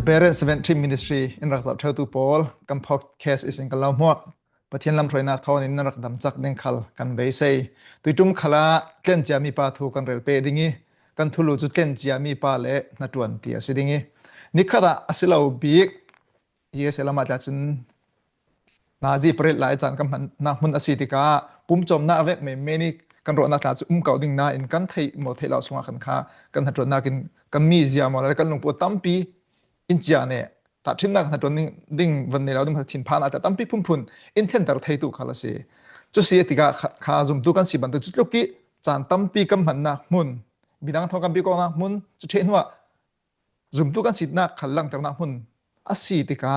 Parent 70 Ministry in Rakzap Thautu Paul kam podcast is in Kalau Muak Pathian lam throina thon in rak dam chak ding khal kan be sei tuitum khala ken jami pa thu kan rel pe dingi kan thulu chu ken jami pa le na tuan ti asidingi nikhara asilo bik yes elama ta chun nazi pret lai chan kam na mun asitika pum chom na vek me meni kan ro na ta chu kau ding na in kan thei mo thela sunga khan kha kan hatro na kin kan mi zia mo la kan lung po tampi in chia ne ta thim na kan ton ding van ne la dum thin phan ata tampi phum phun in then tar thei tu khala se chu si tika kha zum tu kan si ban tu chu ki chan tampi kam han na mun bidang thok kam bi ko na mun chu the nuwa zum tu kan sit na khallang tar na mun asi tika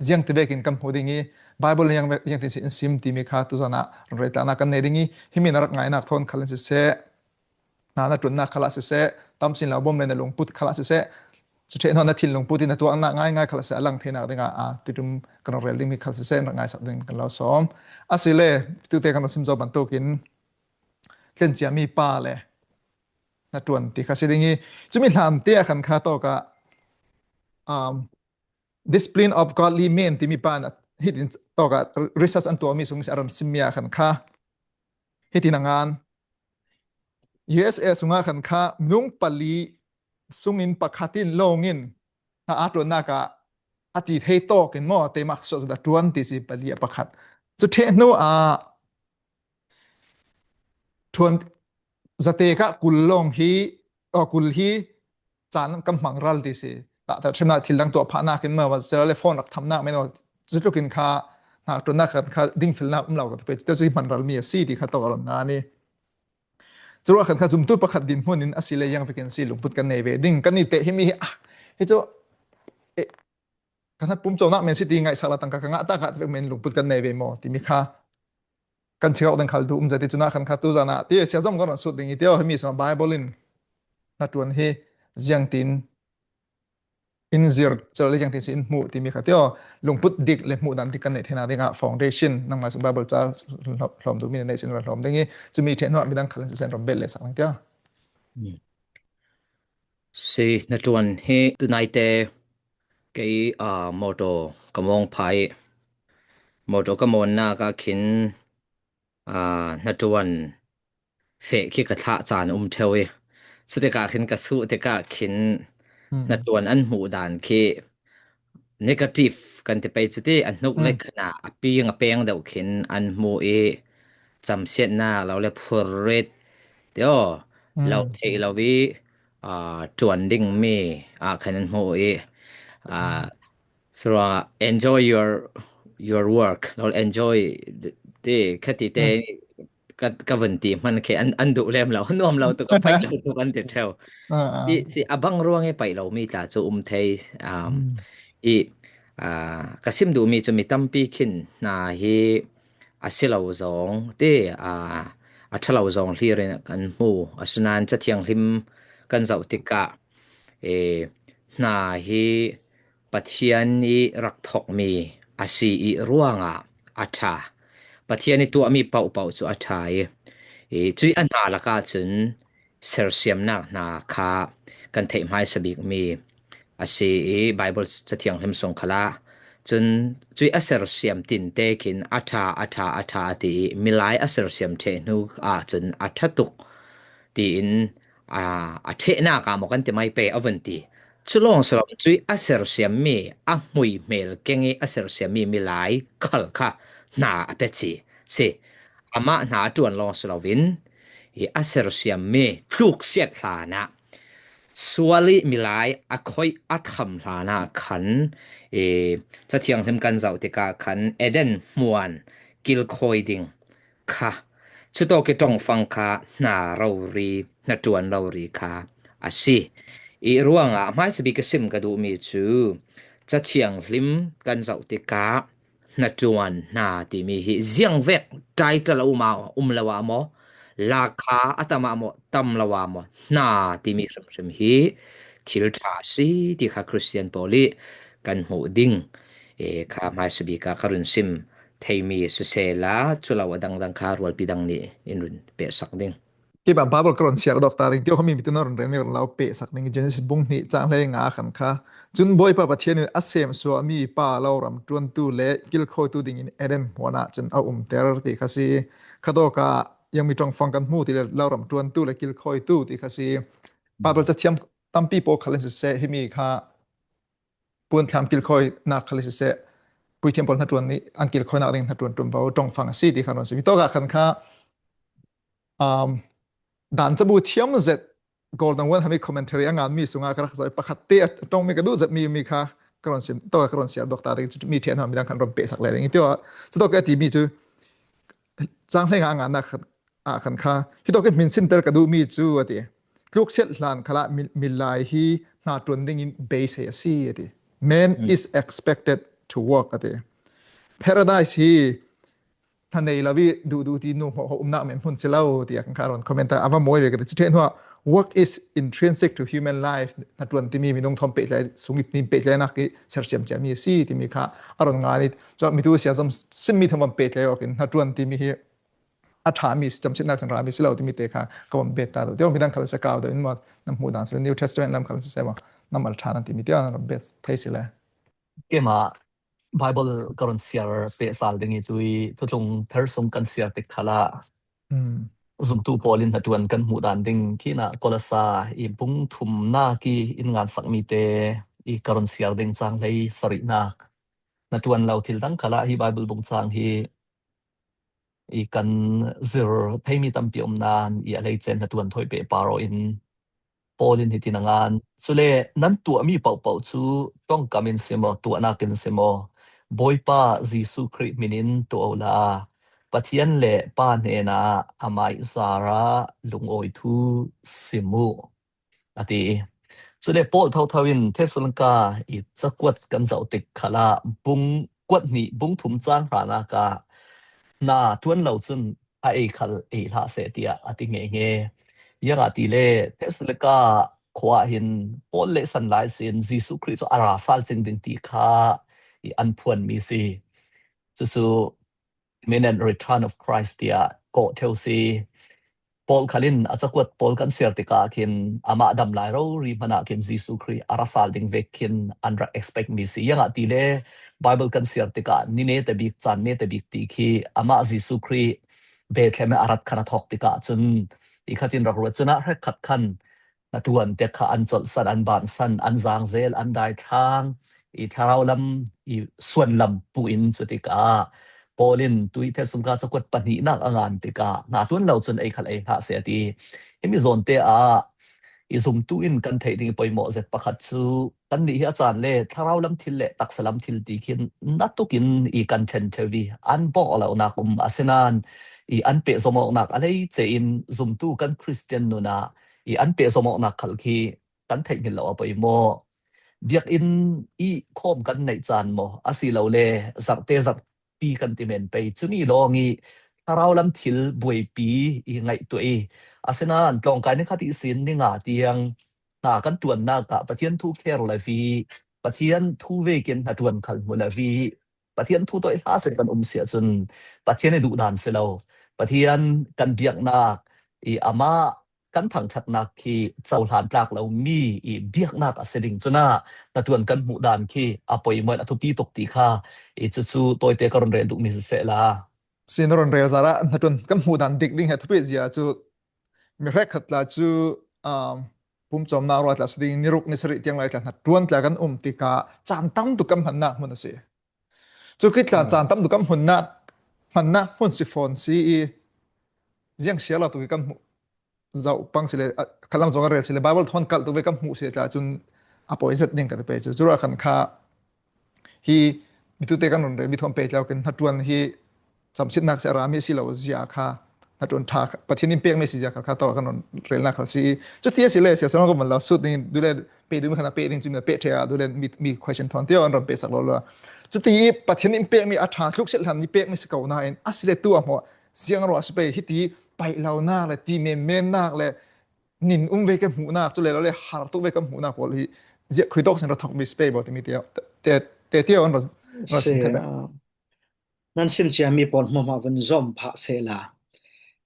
jiang te bekin kam hodingi bible yang tin sin sim ti mi kha tu zana reta na kan ne dingi himin rak ngai na thon khalan se na tun na khala se tam sin la bom le na long put khala se chu the no na thil long put in tu ang na ngai khala se alang thena dinga a titum kan rel ding mi khala se na ngai sak ding kan lo som asile tu te kan sim zo ban to kin ken chia mi pa le na tuan ti kha se dingi chumi hlam te khan kha to ka discipline of godly men ti mi pa na hitin to ka research an to mi sung aram simya khan kha hitinangan USA sunga khan kha nung pali sungin pakhatin longin na atro na ka ati thei to ken mo te mak so da 20 si pali pakhat chu the no a thon zate ka kullong hi o kul hi chan kam mangral ti si ta thina thilang to phana ken ma wa telephone rak thamna me no chu kin kha na to na kha ding filna law ka pe chu manral mi si ti kha to na ni chura khan kha zum tu pakhat din hunin asile yang vacancy lungput kan nei ve ding kan ni te himi he cho kan pum chona men city ngai sala tang ka nga ta ka men lungput kan nei ve mo ti mi kha kan cheu dang khal du zati chuna khan kha tu jana ti sia jom gon su ding iteo himi sa bible in na tuan he jiang tin in zir chole jang tin sin mu ti mi kha teo lungput dik le mu dan ti kan nei thena dinga foundation nang ma su bible cha hlom du mi nei sin hlom dingi chumi the no mi dang khalan sen rom bel le sang tia si na tuan he tunai te ke moto kamong phai moto kamon na ka khin na tuan fe ki ka tha chan thewi sute ka khin ka su te ka khin na tuan an mu dan ki negative kan te pe chuti an nuk le khana aping apeng deuh khin an mu e chamsiat na lo le phurret teo lo thei lo wi tuan ding me khanan mu e so enjoy your work lo enjoy te khati te ka vanti man ke an du lem lo nom lo to ka pai tu kan te theu si abang ruang e pai lo mi ta chu thei i kasim du mi chu mi tampi khin na hi asilo zong te athalo zong hlir kan mu asunan cha thiang hlim kan zau tika na hi pathian ni rak thok mi asi i ruanga atha pathian ni tu ami pau chu atha chui anha laka chun sersiam na kha kan thei mai sabik mi asi bible cha thiang hlim song khala chun chui aser siam tin te kin atha ti milai aser siam the nu chun athatuk ti in athe na ka mo kan te mai pe avanti chulong salam chui aser siam mi mui mel kengi aser siam mi milai khal kha na apechi se ama na tuan long salovin aser siam mi tluk siat hlana swali milai akhoi atham hlana khan cha thiang hem kan zau te ka khan eden muan kil khoi ding kha chuto ke tong fang kha na rauri na tuan rauri kha asi ruanga mai sabi ka sim ka du mi chu cha thiang hlim kan zau te ka na tuan na ti mi hi ziang vek title uma lawa mo la kha atama mo tam lawa mo na ti mi rim hi thil tha si ti kha christian poli kan hu ding kha mai sabi ka karun sim thei mi se la chulawa dang kha rol pidang ni inrun pe sak ding ki ba Bible kron share dok ta ring tio khami mitun ron rem ron lau pe sak ning Genesis bung ni chang le nga khan kha chun boy pa pathian a sem so mi pa lo ram tuan tu le kil khoi tu ding in Eden wana chen a ter ti khasi khadoka yang mi tong fang kan mu ti le lo ram tuan tu le kil khoi tu ti khasi Bible cha thiam tampi po khalen se hi mi kha pun tham kil khoi na khali se pui thiam pol na tuan ni an kil khoi na ring na tuan tum ba tong fang si ti khanon se mi to ga khan kha dan cha bu thiam zet golden one hami commentary angan mi sunga kra khasai pakhat te tong mi ka du zet mi kha kron sim to ka kron sia doctor ri mi thian ha mi dang khan rom pe sak le ring tio so to ka ti mi chu chang hleng angan na khan kha hi to ka min sin ter ka du mi chu ati kluk set hlan khala mi lai hi na tuan ding in base he si ati man is expected to work ati paradise hi thanei lawi du ti nu ho umna men hun selau ti kan karon commenter ava moi ve ka ti then wa work is intrinsic to human life na tuan ti mi nong thom pe lai sungi tim pe lai na ki serchem cha mi si ti mi kha aron nga ni cho mi tu sia jam sim mi thom pe lai ok na tuan ti mi hi a tha mi jam sin nak sang ra mi selau ti mi te kha ka bom bet ta do ti mi dan khal sa ka do in ma nam hu dan se new testament lam khal sa wa namal tha nan ti mi ti an bet place la ke ma Bible karon share pe sal dingi tui tutung person kan share te khala zum tu polin hatuan kan mu dan ding kina kolasa I bung thum na ki in ngan sak mi te I karon share ding chang lei sari na natuan lau thil dang khala hi Bible bung chang hi I kan zir phaimi tampi nan I alei chen hatuan thoi pe paro in polin hitinangan sule nan tu mi pau chu tong kamin semo tu anakin semo boypa Jesu Christ minin to ola pathian le pa ne na amai zara lungoi thu simu ati sule Paul thawin Thessalonica I chakwat kan zau tik khala bung kwat ni bung thum chang rana ka na tuan lo chun a e khal e la se tia ati nge yang ati le Thessalonica khwa hin Paul le san lai sin Jesu Christ ara sal ching din ti kha I an phuan mi si chu men return of Christ tia ko theu si Paul khalin achakwat Paul kan ser te ka kin ama dam lai ro ri mana kin Jesu Christ ara sal ding vekin andra expect mi si yang ati le Bible kan ser te ka ni ne te bik chan ne te bik ti khi ama Jesu Christ Bethlehem arat khana thok te ka chun I khatin rak ro chuna re khat khan na tuan te kha an chol san an ban san an jang zel an dai thang I tharau lam I suan lam pu in chu te ka Paulin tui Thessalonica chakwat pani nak angan te ka na tuan lo chun ei khal ei ha se ti emi zon te a I zum tu in kan thei ding poimo zet pakhat chu kan ni hi chan le tharau lam thil le taksalam thil ti khin natukin I kan then thevi an bo ala na kum asenan I an pe zomo nak alei che in zum tu kan Christian no na I an pe zomo nak khal khi kan thei ngil lo poimo biak in I khom kan nei chan mo asi lo le zak te zak pi kan ti men pe chuni longi tarau lam thil buai pi I ngai tu e asena tlong kai ne khati sin ni nga tiang na kan tuan na ka pathian thu kher la vi pathian thu ve ken na tuan khal mu la vi pathian thu to ha se kan sia chun pathian e du dan se lo pathian kan biak na I ama kan thang that na khi chau hlan tlak lo mi I biak na ka seding chuna na tuan kan mu dan khi apoi moi athu pi tok ti kha I chu toy te karon re du mi se la sinoron re zara na tuan kan mu dan dik ding he thupe zia chu mi rek khat la chu pum chom na ro tla siding niruk ni sari tiang lai tla tuan tla kan ti ka chan tam tu kam hanna mun se chu kitla chan tam tu kam hunna hanna hun si phone si jiang sia la tu kan zau pang sile kalam zonga re sile Bible thon kal tu ve kam mu se tla chun apoi zet ding ka pe chu ra khan kha hi mitu te kan re mi thom pe tla kan hatuan hi chamsit nak se rami si lo zia kha hatun tha pathin im pek me si ja kha to kan rel na khal si chu tia sile se sama ko man la sut ni du le pe du khana pe ding chu me pe thea du le mi question thon te on ram pe sak lo la chu ti pathin im pek mi a tha thluk sel ham ni pek me se ko na en asile tu a mo siang ro aspe hi ti pai lau na le ti men na le nin ve ke mu na chu le lo le har tu ve ke mu na pol hi je khoi tok sen ro thok mi spe bo ti mi te on ro se nan sim chia mi pon mo ma van zom pha se la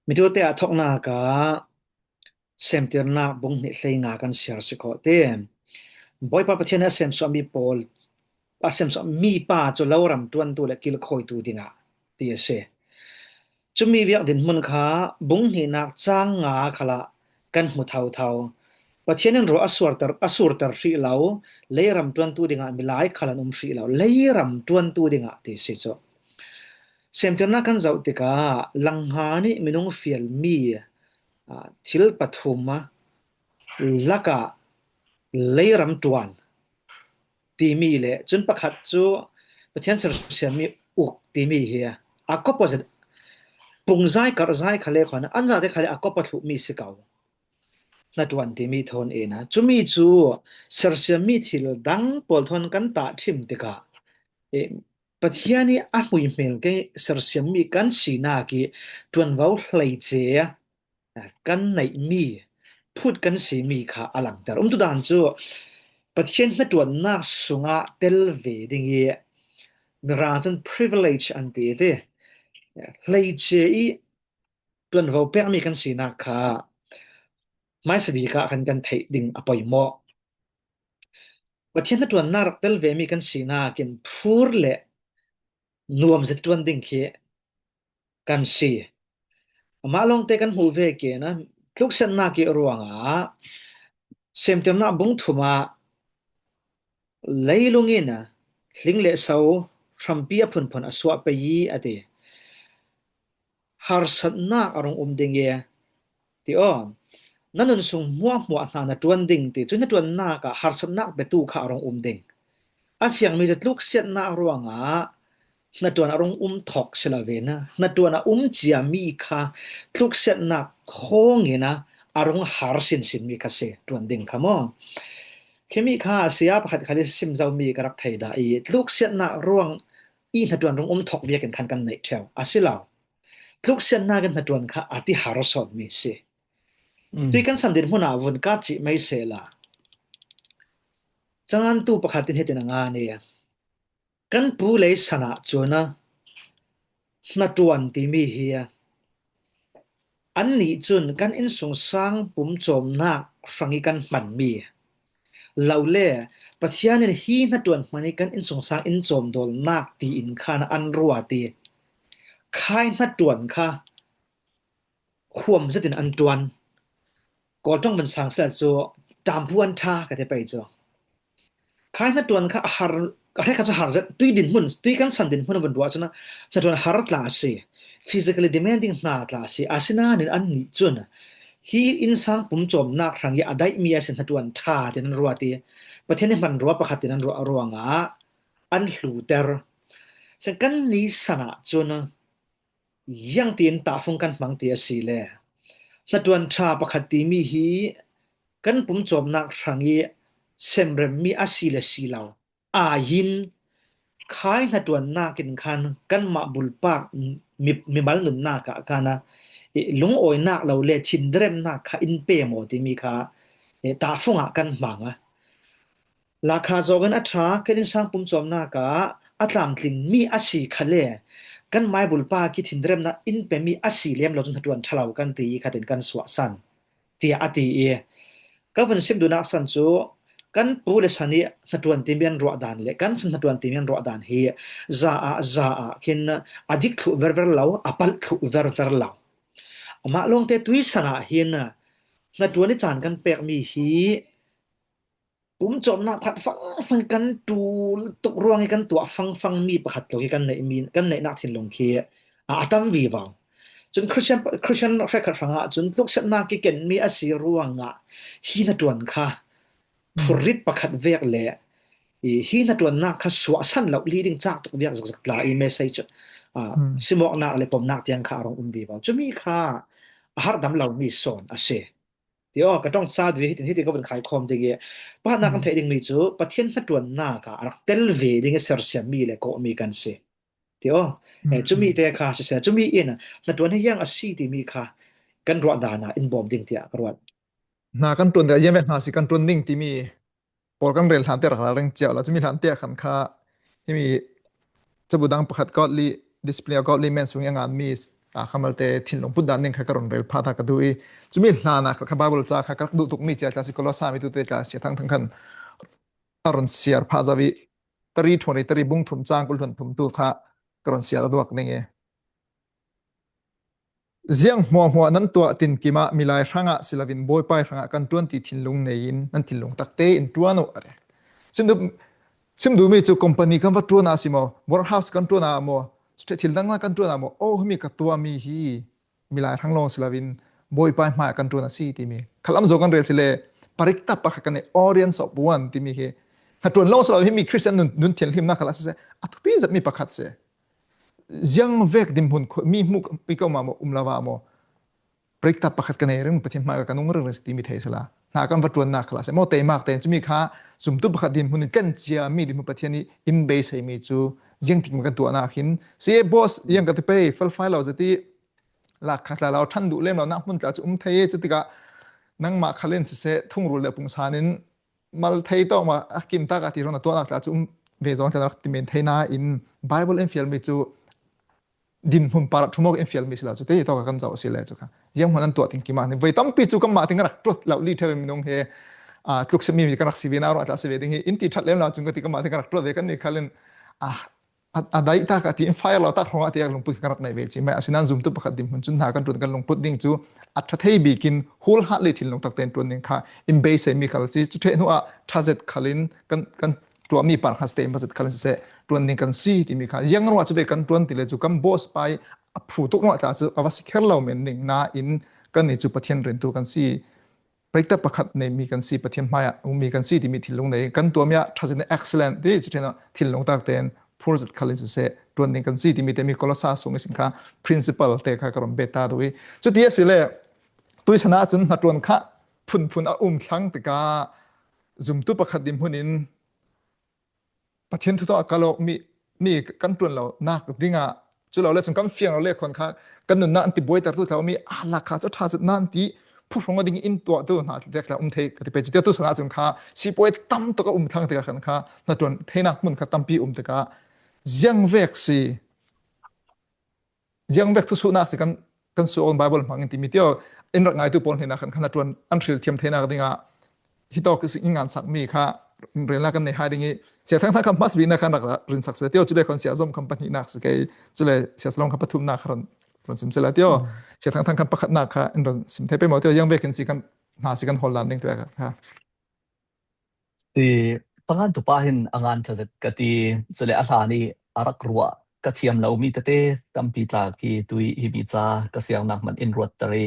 mi tu te a thok na ka sem tirna bung ni hleinga kan siar sikho te boy pa pathian sem so mi pol pa sem so mi pa chu loram tuan tu le kil khoi tu dinga ti se chumi viak din mun kha bung ni nak chang nga khala kan mu thau thau pathian ro asur tar ri lau leiram tuan tu dinga milai khalan ri lau leiram tuan tu dinga ti se cho sem tirna kan zau tika langhani minung fial mi thil pathuma laka leiram tuan ti mi le chun pakhat chu pathian ser siam mi uk ti mi hi opposite pungzai karzai khale khona anja de khale akopathu mi sikau na tuan ti mi thon ena chumi chu ser siam mi thil dang pol thon kan ta thim tika pathiani a hui mel ke ser siam mi kan sina ki tuan wau hlei che kan nei mi phut kan si mi kha alang dar tu dan chu pathian na tuan na sunga tel ve ding ye mirazan privilege an te de hlei che i tuan wau pek mi kan sina kha mai sadi ka kan thei ding apoi mo pathian na tuan na rak tel ve mi kan sina kin phur le nuam zet tuan ding khe kan si ma long te kan hu ve ke na tluk san na ki ruanga sem tem na bung thuma leilungina hlingle so thrampia phun phun aswa pe yi ate har satna arong ding ye ti on nanun sung muah na tuan ding ti chuna tuan na ka har satna be tu kha arong ding a fiang mi tluk set na ruanga na tuan arong thok selavena na tuan chia mi kha tluk set na khongina arong har sin mi ka se tuan ding khamo khemi kha sia pakhat khali sim zau mi karak thaida I tluk set na ruang I na tuan rong thok bia kan kan nei theu asilaw tluk set na kan na tuan kha ati har sot mi se tui kan san din huna vun ka chi mai se la changan tu pakhatin hetin anga ne kan pu le sana chuna na tuan ti mi hi an ni chun kan in sung sang pum chom na frangi kan man mi laule pathian hi na tuan mani kan in sung sang in chom dol nak ti in khana an ruwa ti khai na tuan kha khuam zatin an tuan ko tong ban sang sa cho tam puan tha ka te pai cho khai na tuan kha har ka kha cho har zat tui din mun tui kan san din mun ban duwa chuna na tuan har tla se physically demanding na tla se asina nin an ni chuna hi in sang pum chom nak rang ya adai mi asen na tuan tha tin ruwa ti pathian man ruwa pakhatin an ruanga an hlu ter sen kan ni sana chuna yang tin ta phung kan mang ti asi le na tuan tha pakhati mi hi kan pum chom nak rangi semrem mi asi le silaw a yin khai na tuan na kin khan kan ma bulpak mi mal nun na ka kana lung oi nak lo le thindrem na kha in pe mo ti mi kha ta phunga kan manga la kha zogan atha kan sang pum chom na ka atlam tling mi asi khale kan mai bulpa ki thindrem na in pe mi asi lem lo jun tuan thalaw kan ti khaten kan swa san ti ati e ka van sim du na san chu kan pu le sani tuan timian ro dan le kan san tuan timian ro dan hi za a kin adik thu ver law apal thu ver law ama long te tui sana hin na tuan ni chan kan pek mi hi pum chom na phat fang kan tu tuk ruang kan tua fang mi pakhat lo kan nei mi kan nei na thin long khi atam vi waw chun christian record fanga chun tuk set na ki ken mi asi ruanga hi na tuan kha phurit pakhat vek le hi na tuan na kha swa san lo leading chak tuk vek zak la I message simok na le pom nak tiang kha rong vi waw chumi kha har dam lo mi son ase ti o ka tong sa dwi hitin hiti ko ban khai khom de ge pa na kan thei ding mi chu pathian na tuan na ka arak tel ve ding ser siam mi le ko mi kan se ti o chumi te kha se chumi in na tuan yang asi ti mi kha kan ro da na in bom ding tia karwat na kan tuan da yemen ha si kan tuan ding ti mi por kan rel han te ra reng chia la chumi han te khan kha mi chabudang pakhat godly display of godly men sung yang an mi ตาคำเตทินลงพุดดันนึงค่ะกรอนเรลพาทากระดุยจุมิลานะค่ะบาบิลจ้าค่ะกระดุตุกมีเจ้าสิกลอสามิตุเตจ้าเสียทั้งคันอรอนเสียร์พาซาวิตรีทวนตรีบุ้งถุมจางกุลทุนถุมตุค่ะกรอนเสียร์ดวกนึงเสียงหัวนั้นตัวตินกิมามิลายรังะศิลวินบอยไปรังะกันตวนติทินลงในอินนั่นทินลงตักเตอินตัวโนอะไรซิมดูมีจุคอมพานีกันวัตตัวนาสิโมวอร์เฮาส์กันตัวนาโมสเตทิลดังนากันตัวนาโมโอ้มีกัตัวมีฮีมิลายรังลงศิลวินบอยไปมากันตัวนาซีติมีขลังจกันเรสิเลปริกตับปะกันในออเรียนสอบวันติมีเฮถ้าตัวลงศิลวินมีคริสเตียนนุนเทียนหิมนักขลังเสอัตุปีจะมีประคัตเสยังเวกดิมหุนมีมุกปีกมาโมลาวาโมปริกตับประคัตกันในเรื่องปฏิมากันนุ่งเรื่องสติมิเทสละนากันวัตตัวนักขลังเสโมเตมากแต่จะมีค่าสมตุประคัตดิมหุนกันเจียมีดิมปฏินี้อินเบสให้มีจูยังทิ้งกันตัวนักหินเสียบอสยังกันไปฟัลไฟเราจะที่หลักขัดเราท่านดูเล่มเรานักมุนเราจะเทยจุดที่กะนั่งมาขลันเสทุ่งรูเลปุงสานินมาเทยต่อมาอักกิมตากาที่เราตัวนักเราจะเวซอนจะนักติเมนเทนาอินไบเบิลเอ็นฟิลมีจูดินหุ่นปาร์ทุมอกเอ็นฟิลมีสิละจุดที่ต่อกันจะเอาสิเลยจุกะยังหัวนั้นตัวทิ้งกี่มาเนี่ยไว้ตั้มปีจุกันมาทิ้งรักตัวเราลีเทอร์มีน้องเฮทุกสิ่งมีกันรักสิวินาเราจะสิวิดิ้งอินที่ชัดเล่มเราจุงก็ทิ้งมาทิ้งรักตัวเด็กกันนี่ขลันได้ตากาที่อินไฟเราตัดหัวที่อยากลงปุ๊บกันรักในเวทีไม่อาศัยนั้นซูมตุประคัดดิมหุ่นจุนหากันตัวกันลงปุ๊บดิ้งจูอัตเทยบีกินฮูลฮัตเลยทิ้งลงตักเต็นตัวนึงค่ะอินเบสมีขลันสิจุดเทนัวทัศน์ขลันกันตัวมีปัญหาสเตมทัศน์ขลันสิตัวนึงกันซีที่มีค่ะยังรู้ว่าจะเป็นกันตัวที่เลยจูกันบอสไปผู้ทุกข์จะเอาว่าสิเคเราเหมือนหนึ่งน่าอินกันนี่จูประเทศเรียนตัวกันซีปริกตประคัดในมีกันซีประเทศมามีกันซีที่มีทิ้งลงในกันตัวมีทัศน์ excellent ที่จุดเทนัวทิ้งลงตักเต็นพูดขลันสิตัวนึงกันซีที่มีแต่มีกลศาสตร์ส่งสินค้า principle เตะค่ะกรมเบต้าด้วยจุดที่สิเลยตัวชนะจนหัดตัวค่ะพุ่นทั้งแต่กาซุ่มตุประคัดดิมหุ่นินประเทศทุกตัวก็เรามีกันตัวเรานักดิ้งอ่ะจุดเราเลยสงกันเฟียงเราเรียกคนค่ะกันนุ่นนั่นที่บวยแต่ทุกเรามีหลักฐานจะทัศน์นั่นที่ผู้ฟงก็ดิ้งอินตัวน่ะเด็กเราเทก็ที่เป็นจุดตัวชนะจนค่ะสิบวยตั้มตัวก็ทั้งแต่กันค่ะนั่นตัวเทนักมันค่ะตั้มปีแต่ก็ยังเวกทุกสุนัขสิกันสู้อันไบเบิลมังอินที่มีเดียวอินรักง่ายตัวปนเห็นนะกันขนาดตัวอันทริลเทียมเทนักดิ้งอ่ะฮิตก็สิ่งงานสักมีค่ะเรียนละกันในหายดิ้งเสียทั้งคำพัสบินนะกันรักเรียนสักเสียเดียวจุดเลยคนเสียสมคำพันธ์นักสกายจุดเลยเสียสลองคำปฐุมนักคนสิมเสร็จแล้วเดียวเสียทั้งคำประคัดนักค่ะอินรักสิมเทไปหมดเดียวยังเวกันสิกันหาสิกันฮอลแลนด์ดิ้งตัวค่ะที่ตั้งแต่ตัวป้าเห็นงานจะกติจุดเลยอาสานี่อารักรัวกระเทียมเรามีแต่ตั้มปีตากีตุยฮิบิจากระเสียงนักมันอินรัวตรี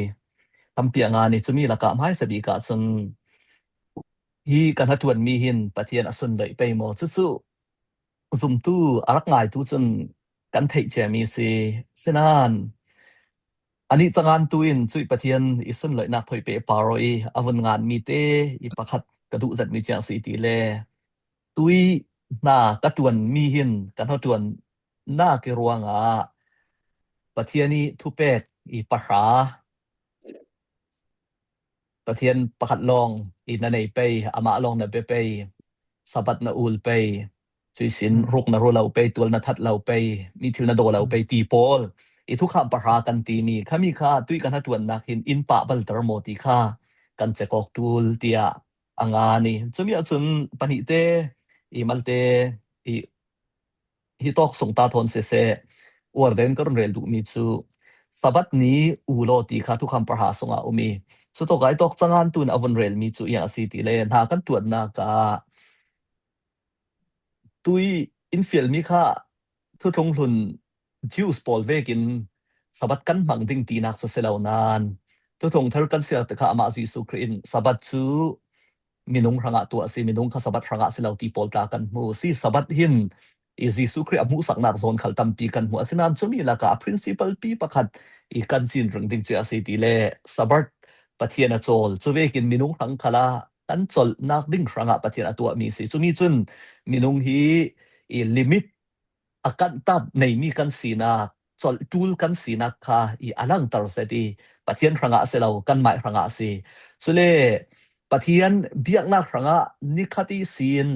ตั้มปีงานนี่จะมีหลักการไม่สบีกาจนฮีกันทัดทวนมีหินปะเทียนอสุนเลยไปหมดสู้ซุ่มตู้อารักง่ายตู้จนกันเทเจมีสิเสนานอันนี้จะงานตุนจุยปะเทียนอิสุนเลยนักถอยไปปารอยอวันงานมีเตอีประคัดกระดูจัดมีเจียงสีตีเลตุยหน้ากระตวนมีหินกันทัดทวนหน้าเกรวงปะเทียนนี้ทุเป็ดอีปะหาปะเทียนประคัดลองอีนันในไปอามาลองนับไปสะบัดนาอูลไปจุยสินรุกนาโรเราไปตัวนาทัดเราไปมีทิลนาโดเราไปตีโปลอีทุกข้ามปะหากันตีมีข้ามีค่าตุยกันทัดทวนนักหินอินปะบัลตรโมติค่ากันจะกอกตูลเตียอังานี่จะมีจุนปนิเตอีมัลเตอีฮิตอกส่งตาทนเสอวร์เดนก็เรียนดูมีจูสะบัดนี้อูโลติค่าทุกข้ามปะหาส่งอุมีสุดท้ายตอกจังงานตุนอวันเรลมีจูอย่างสีตีเลนหากันตรวจนักตุยอินฟิลมีค่าทุกทงทุนจิวส์ปอลเวกินสะบัดกันมังดิ้งตีนักสุดเซลาวนานทุกทงเทอร์กันเสียแต่ข้ามาซีสุครินสะบัดจูมินุงรังตัวสิมินุงข้าสะบัดรังเซลาวตีปอลตากันมูซีสะบัดหินอีซีสุคริอมูสักนักโซนขัลตัมปีกันหัวสินานจุมีละกะ principal ปีประคัดอีกันจินรังดิ้งเจ้าสีตีเลสะบัดปะเทียนโจลจูเวกินมินุงรังคลากันโจลนักดิ้งรังปะเทียนตัวมีสิจุมีจุนมินุงฮีอีลิมิตอากันตัดในมีกันสีนักโจลจูลกันสีนักค่ะอีอลังตรเสดีปะเทียนรังเซลาวกันไม่รังสิสุเลปะเทียนเบียกนักรังนิคติศีน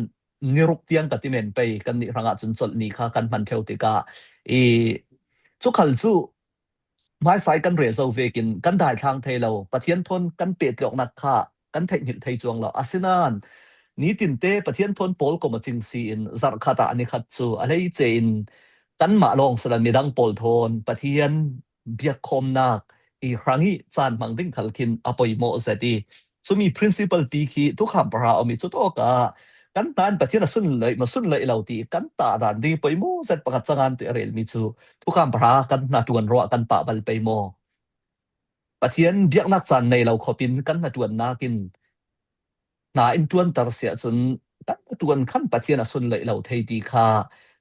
นิรุกเตียงกติเมนไปกันนิรังจุนโจลนี่ค่ะกันมันเทวติกาจุขัลจู mai sai kan rel zo vekin kan dai thang thei lo pathian thon kan pe tlok nak kha kan thei hil thei chuang lo asinan ni tin te pathian thon pol ko ma ching si in zar khata ani khat chu alei chein kan ma long salan midang pol thon pathian biak khom nak i hrangi chan mangding khalkin apoi mo zati sumi principle pi khi tu kham pra omi chu to ka kan tan pathian sun lei ma sun lei lo ti kan ta dan ding poi mo zat pakat changan tu rel mi chu tu kham pra kan na tuan ro kan pa bal pe mo pathian biak nak chan nei lo khopin kan na tuan nakin na in tuan tar sia chun kan tuan khan pathian sun lei lo thei ti kha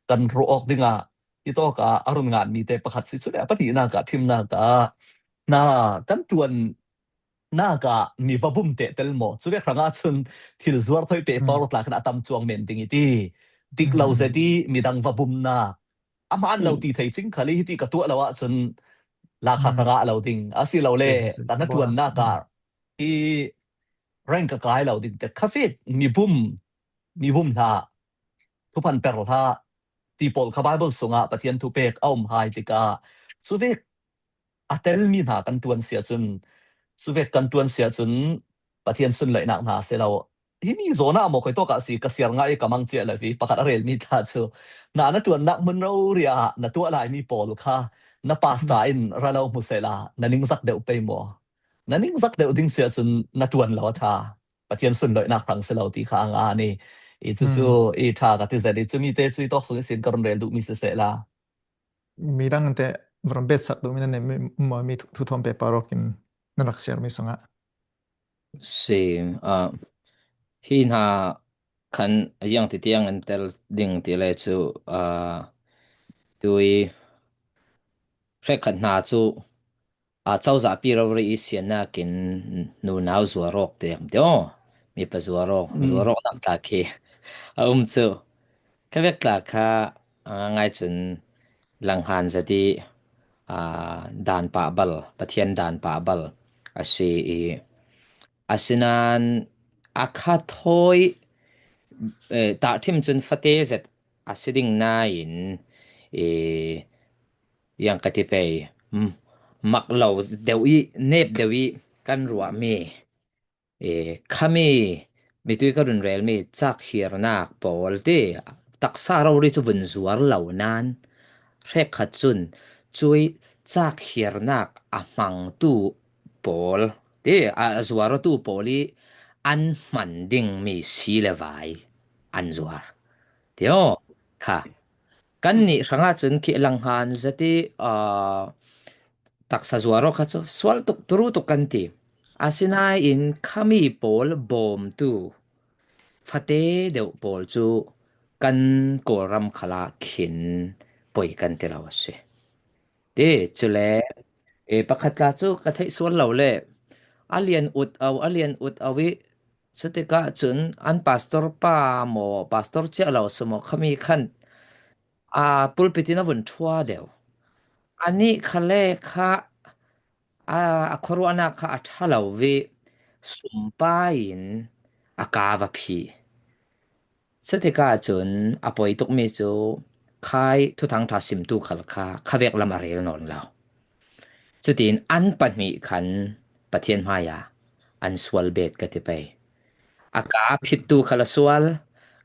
kan ro ok dinga i to ka arun ngan mi te pakhat si chu le pati na ka thim na ka na kan tuan na ka mi vabum te tel mo chu ve ranga chun thil zuar thoi pe par tla kan atam chuang men ding ti dik lo zeti mi dang vabum na aman lo ti thei ching khali ti ka tu lawa chun la kha ranga lo ding asi lo le tan tuan na ka i rank ka kai lo ding te khafit mi bum tha thu pan per tha ti pol kha bible sunga pathian thu pek aum hai ti ka chu ve atel mi na kan tuan sia chun chu ve kan tuan sia chun pathian sun lai nak na se lo hi mi zona mo khoi to ka si ka siar ngai ka mang che la vi pakat arel mi tha chu na tuan nak mun ro ria na tu lai mi pol kha na pasta in ralo musela na ning zak deu pe mo na ning zak deu ding sia chun na tuan lo tha pathian sun lai nak rang se lo ti kha nga ni i chu i tha ka ti zadi chu mi te chui tok sun sin karon rel du mi se la mi dang te vram bet sak do mi ne mi thu thom pe parokin narak siar mi songa si hi na kan yang ti tiang an tel ding ti le chu tui rekhat na chu chau za pi ro ri sian na kin nu nau zuwa rok te do mi pa zuwa rok nak ka ke chu ka vek la kha ngai chun lang han zati dan pa bal pathian dan pa bal asi asinan akha thoi ta thim chun fate zet asiding na in yang ka ti pe mak lo dewi nep dewi kan ruwa mi khami mi tui ka run rel mi chak hir nak pol te taksa ro ri chu bun zuar lo nan rek khat chun chui chak hir nak a mang tu pol te a zuar tu poli an man ding mi si le vai an zuar teo kha kan ni ranga chun ki lang han zati taksa zuaro kha chu swal tuk turu tu kan ti asinai in khami pol bom tu fate deu pol chu kan koram khala khin poi kan te lawa se te chule pakhat ka chu ka thei swal lo le alian ut awi satika chun an pastor pa mo pastor che lo sumo khami khan pulpitina bun thua deu ani khale kha akhoru ana kha athalo we sumpain akava phi satika chun apoi tuk mi chu khai thu thang tha sim tu khal kha khavek lam arel non law chutin an pani khan pathian maya an swal bet ka te pe aka phit tu khala swal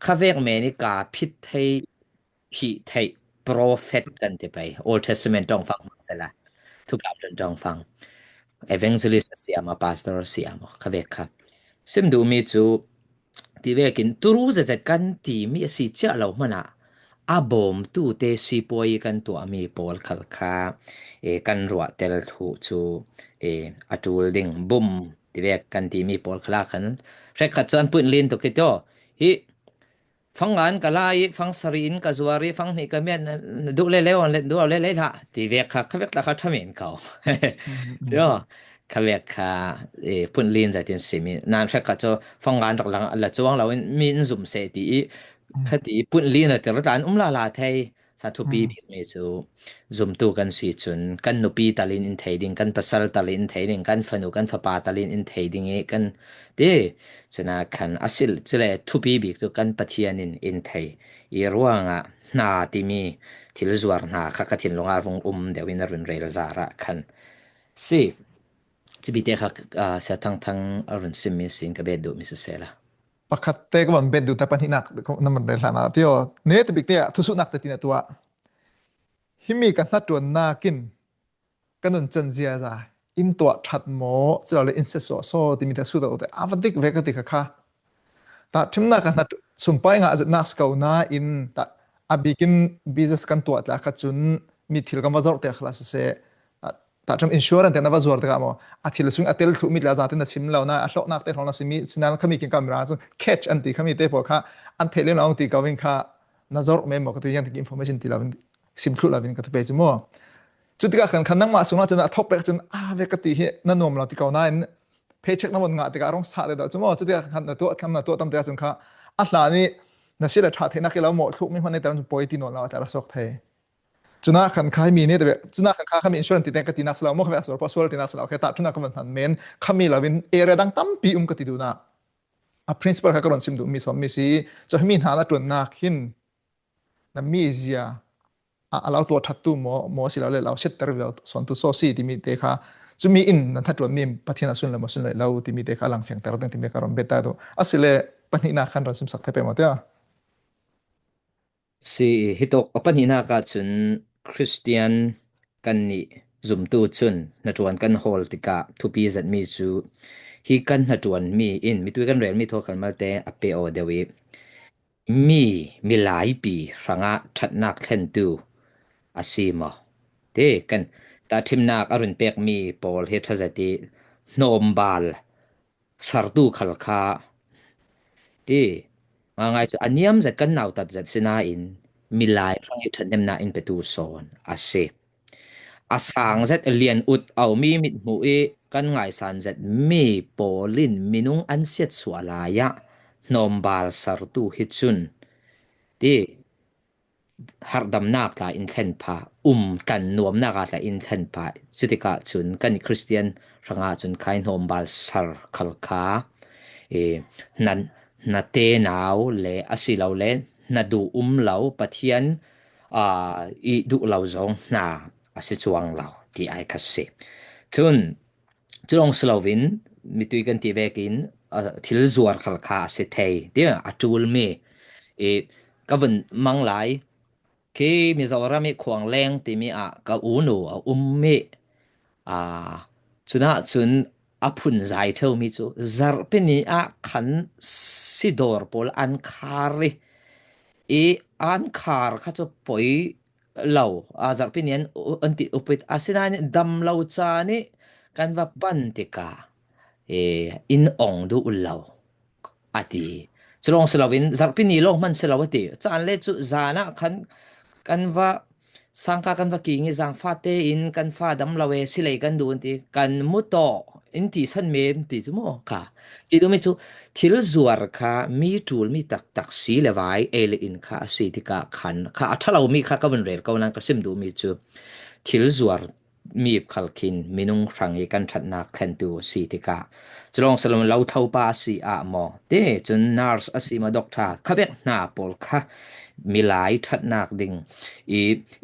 khavek me ni ka phit thei hi thei prophet kan te pe old testament tong fang sela thu kam tong fang evangelist siama pastor siama khavek kha sim du mi chu ti vekin turu za kan ti mi si cha lo mana abom tu te si poi kan tu ami pol khal kha kan ruwa tel thu chu atul ding bum ti vek kan ti mi pol khala khan rek khat chan pun lin to ke to hi fangan kalai fang sarin ka zuari fang ni ka men du le leon le du le la ti vek kha khavek la kha thamen ka yo khavek kha pun lin za tin simi nan rek ka cho fangan rak lang la chuang lo min zum se ti khati pun lin na ter tan la thai sa thu pi bi me chu zum tu kan si chun kan nu pi talin in thading kan pasal talin thading kan fanu kan fa pa talin in thading e kan te chuna khan asil chule thu pi bi tu kan pathianin in thai I ruanga na ti mi thil zuar na kha ka thin longa vung dewin run rel zara khan si cibite kha sa thang arun simmi sin ka bedu misela pakhat te ko ban bedu ta paninak naman relana tio ne te bikte thusu nak te tina tua himi kan natun nakin kanun chanzia za in to that mo chale in se so ti mi ta su da te avadik vekati kha ta thimna kan nat sumpai nga azat nas ko na in ta abikin business kan to atla kha chun mi thil ka mazor te khlas se ta cham insurance te na wazor te mo athil sung atel thu mi la za te na sim lo na a hlok nak te hlona simi sinan khami kin camera chu catch anti khami te por kha an thele na ong ti ka win kha nazor me mo ka tu yang ti information ti la sim thu la win ka tu pe chu mo chu ti ka khan nang ma suna chana thop pe chun ve ka ti he na nom la ti ka na in paycheck na mon nga ti ka rong sa de da chu mo chu ti ka khan na to tam te chun kha a hla ni na sila tha the na ke la mo thu mi man ne tan poi ti no la ta ra sok the chuna khan khai mi ne de chuna khan kha khami insurance ti te ka ti na sala mo kha so possible ti na sala ke ta thuna ka man men khami la win area dang tam pi ka ti du na a principal ka ron sim du mi som mi si cho mi na la tun na khin na mi zia allow to thattu mo sila le law set tervel son tu so si ti mi te kha chumi in na thattu mi pathina sun le mo sun le law ti mi te kha lang feng ter dang ti me ka ron beta do asile panina khan ron sim sak the pe mo ta si hitok apanina ka chun Christian kan ni zumtu chun na tuan kan hol tika thupi zat mi chu hi kan na tuan mi in mi tu kan rel mi thokal malte ape o dewi mi lai pi ranga thatnak thlen tu asimo te kan ta thimnak arun pek mi pol he thazati nombal sartu khalkha ti ngai chu aniam zat kan nau tat zat sina in milai rangi thatnem na in petu son ase asang zat lian ut au mi mit mu e kan ngai san zat mi polin minung an siat suala ya nombal sartu hichun ti hardam nak la in thlen pha kan nuam na ka la in thlen pha chutika chun kan Christian ranga chun khai nombal sar khalkha nan na te naw le asilaw le na du law pathian i du law zong na asi chuang law ti ai khase chun chulong slowin mitui kan ti vekin thil zuar khalkha se thei dia atul me kavan manglai ke Mizoram khuang leng ti mi ka unu me chuna chun apun zai theu mi chu zar peni khan sidor pol an khari an khar kha chu poi lo zar penian anti upit asinan dam lo cha ni kan va pantika in ong du ullaw ati chulong selawin zar peni lo man selawati chan le chu zana kan va sangka kan va kingi zang fa te in kan fa dam lawe silai kan du ti kan muto in ti san men ti mo ka ti do mi chu thil zuar kha mi tul mi tak si le vai ele in kha si ti ka khan kha athalo mi kha ka van rel ka nan ka sim du mi chu thil zuar mi khalkin minung rangi kan thatnak khan tu si ti ka chulong salom lau thau pa si mo te chun nurse asima doctor khabek na pol kha milai thatnak ding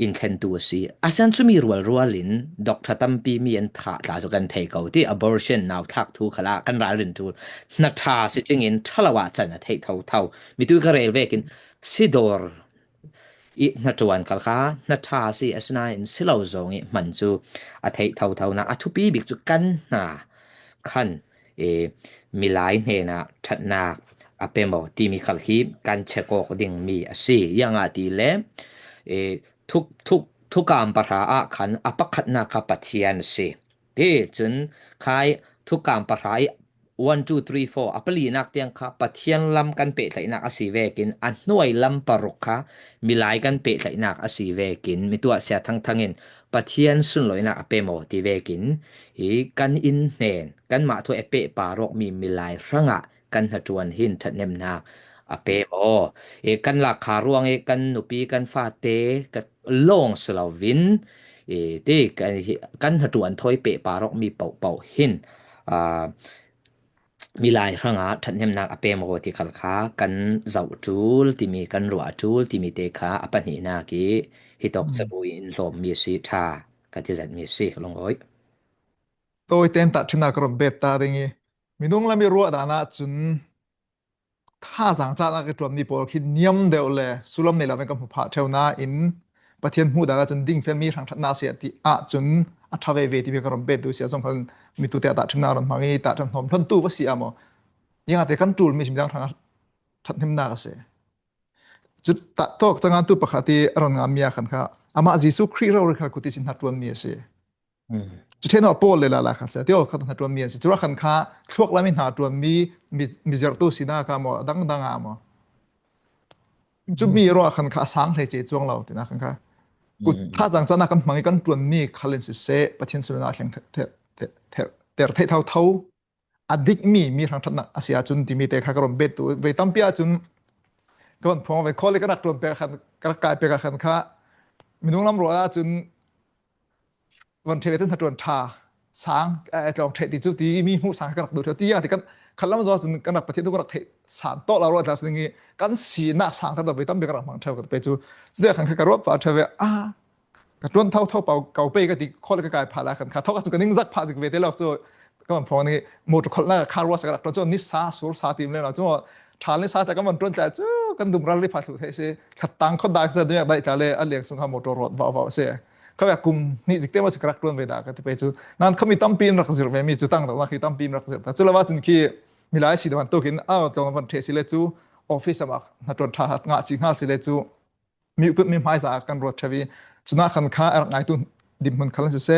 in khen tu si asan chumi rualin doctor tampi mi an tha la so kan thei ko ti abortion naw thak thu khala kan ra rin tu na tha si chingin thalawa chan thei thau mi tu ka rel vekin sidor na tuan kalkha na tha si asna in silo zong man chu a thei thau na athupi bik chu kan na khan milai ne na thatnak apemo ti mi khalhi kan cheko ding mi asi yanga ti le thuk kam para khan apakhat na ka pathian se te chun khai thuk kam para 1 2 3 4 apali nak tiang kha pathian lam kan pe thlai nak asi vekin an hnuai lam parukha milai kan pe thlai nak asi vekin mitua sia thangin pathian sun loina apemo ti vekin kan in nen kan ma thu epe parok mi milai ranga kan hatuan hin thatnem na ape kan la kharuang kan nupi kan fa te ka long slawin te kan hatuan thoi pe parok mi pau hin milai ranga thatnem na ape mo ti khalkha kan zau tul ti mi kan ruwa tul ti mi te kha apani na ki hitok chabu in hlom mi si tha ka ti zat mi si longoi ตัวเต็นตัดชิมนากรมเบตตาดิงีมีนุ่งละมีรัวดานะจุนถ้าสังจารนักตรวจมีปอลคิดเนียมเดียวเลยสุลมในละเป็นกำผู้ผ่าเท่านาอินประเทศหูดานะจุนดิ่งเฟมีทางนาเสียที่จุนอัฐเวเวที่เป็นกรมเบตดูเสียสมพันมีตัวตัดชิมนารมังอีตัดทำทำทันตู้ว่าเสียมั้งยังอาจจะกันจูลมีชิมดังทางทัดทิมนากเสียจุดตัดตกจังงานตู้ปกติรอนงามเมียขันข้าอามาจิสุครีเราเรียกกุฏิสินหัดตัวเมียเสียจุดเท่านั้นปอลเลยละครับเสียที่เราขัดหัดตัวเมียเสียจุดขันข้าช่วงละมินหัดตัวมีเจอตัวสินะก็มอดังอ่ะมั้งจุดมีรัวขันข้าสังเลยเจจวงเราตินะขันข้ากุถ้าจังจันนักมังกันตัวมีคาเลนสิเสประเทศสุนัขแข่งเท่าอดีตมีทางทัศนะอาเซียจุนที่มีแต่ข้ากรมเบตุเวตัมเปียจุนก็พอไปคอลเลยก็นักตัวเปียขันกระกายเปียขันข้ามีนุ่งลำรัวจุนวันเทวทันตัวท่าสังลองเทติจุดที่มีหูสังกันนักดูเท่าที่อย่างที่กันขันลำรัวจุนกันนักประเทศทุกนักเทสานโตเรารัวแต่สิ่งนี้กันสีหน้าสังทันตัวเวตัมเปียกันมังเท่ากันไปจุดเดี๋ยวขันข้ากรบป่าเทวกระตุ้นเท่าเป่าเก่าเป้ก็ติคอลเลยก็กายผ่าแล้วขันข้าเท่ากับจุดกันนิ่งซักผ่าจุดเวทีเราจุดก็มันพอนี่หมดคนละคาร์วอสกันตัวนิสซาสูรซาติมเลยนะจ้าทานนิสซาแต่ก็มันต้นแต่จ้ากันดุมรัลลี่พัดสุดเสียขัดตังคนดักจะด้วยใบทะเลอันเลี้ยงสุนทรมอตรถบ่าวเสียเขาแบบกลุ่มนี่จิตเต้มาสกัดต้นเวดากันที่ไปจุดนั้นเขามีตั้มปีนรักษาไม่มีจุดตั้งแต่ว่าคือตั้มปีนรักษาแต่จุดละว่าจุดที่มีหลายสิ่งวันตัวกินตรงวันเทสิเลจูออฟฟิศสมัครนัดตรวจทหารงานจริงห้าสิเลจูมีอุปมีไม้สากันรถเชวีจุดนั้นขันข้าไงตุนดิมมันคันเส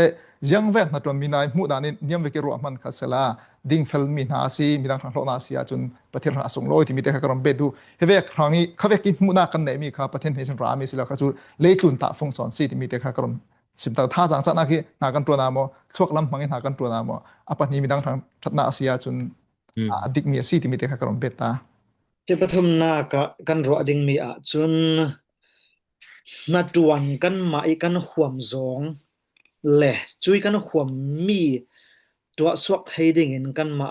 ยังเวกนัดตัวมีนายมุดานี่เนี่ยเวกิรัวมันคัสลาดิ่งเฟลมีนาซีมีดังทางโลกนาซีจนประเทศเราส่งโลยที่มีแต่การเบ็ดดูเฮเวกครั้งนี้เขาเวกิมุนากันไหนมีครับประเทศเฮชันรามีสิแล้วเขาจูเลี้ยงตาฟงสอนซีที่มีแต่การสิบตาท่าสังจันนักนากันตัวนาโมช่วงลำพังนากันตัวนาโมอปัตนี้มีดังทางทัศนาซีจนดิกมีซีที่มีแต่การเบ็ดตาจะปฐมนากันรัวดิ่งมีจนนัดวันกันมาอีกันขวมซองแหละจุยกันขวมมีตัวสวกให้ดิ่งกันมา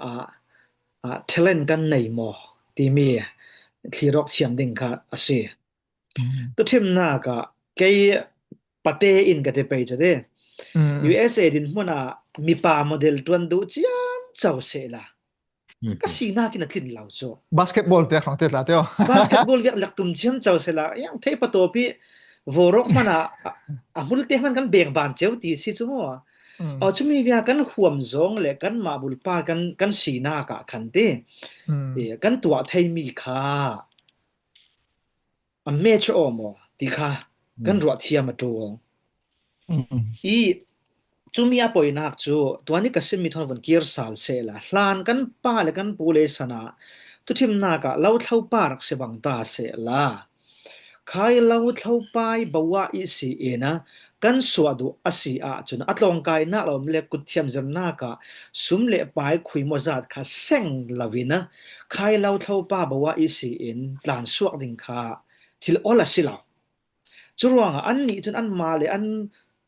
เทเลนกันในหมอที่มีที่รอกเสียงดิ่งค่ะอาเซียตัวเทมนากะเกยปะเตอินกันไปจะได้ USA ดินมันมีปาโมเดลตัวนดูจีนเจ้าเสละก็สีหน้ากินทิ้งเหล่าโจบาสเกตบอลเตะของเตะละเตะบาสเกตบอลเวียกหลักตุ่มเชียมเจ้าเสละยังเทปตัวพี่วอรกมันมุลเตมันกันเบ่งบานเจ้าตีสิจุมัวจุมีเวียกันขวมซองและกันมาบุลปากันสีหน้ากะคันเตกันตัวไทยมีค่าเมชอมติค่ะกันรัวเทียมตัวจุมีปอยนักจูตัวนี้ก็เสมีทอนวันเกียร์สาลเซละหลานกันป้าและกันปูเลสนะตุทิมนากะเล่าเท่าป้ารักเสบังตาเสละใครเล่าเท่าป้ายบ่าวอีสีนะกันสวดูอาศีจนอัตลองกายนักเราเล็กกุเทียมจนนักสุมเละป้ายคุยมจัดค่ะเซ็งลาวินะใครเล่าเท่าป้าบ่าวอีสีหลานสวกดิ่งค่ะที่อลาสิลาจุรวงอันนี้จนอันมาเลยอัน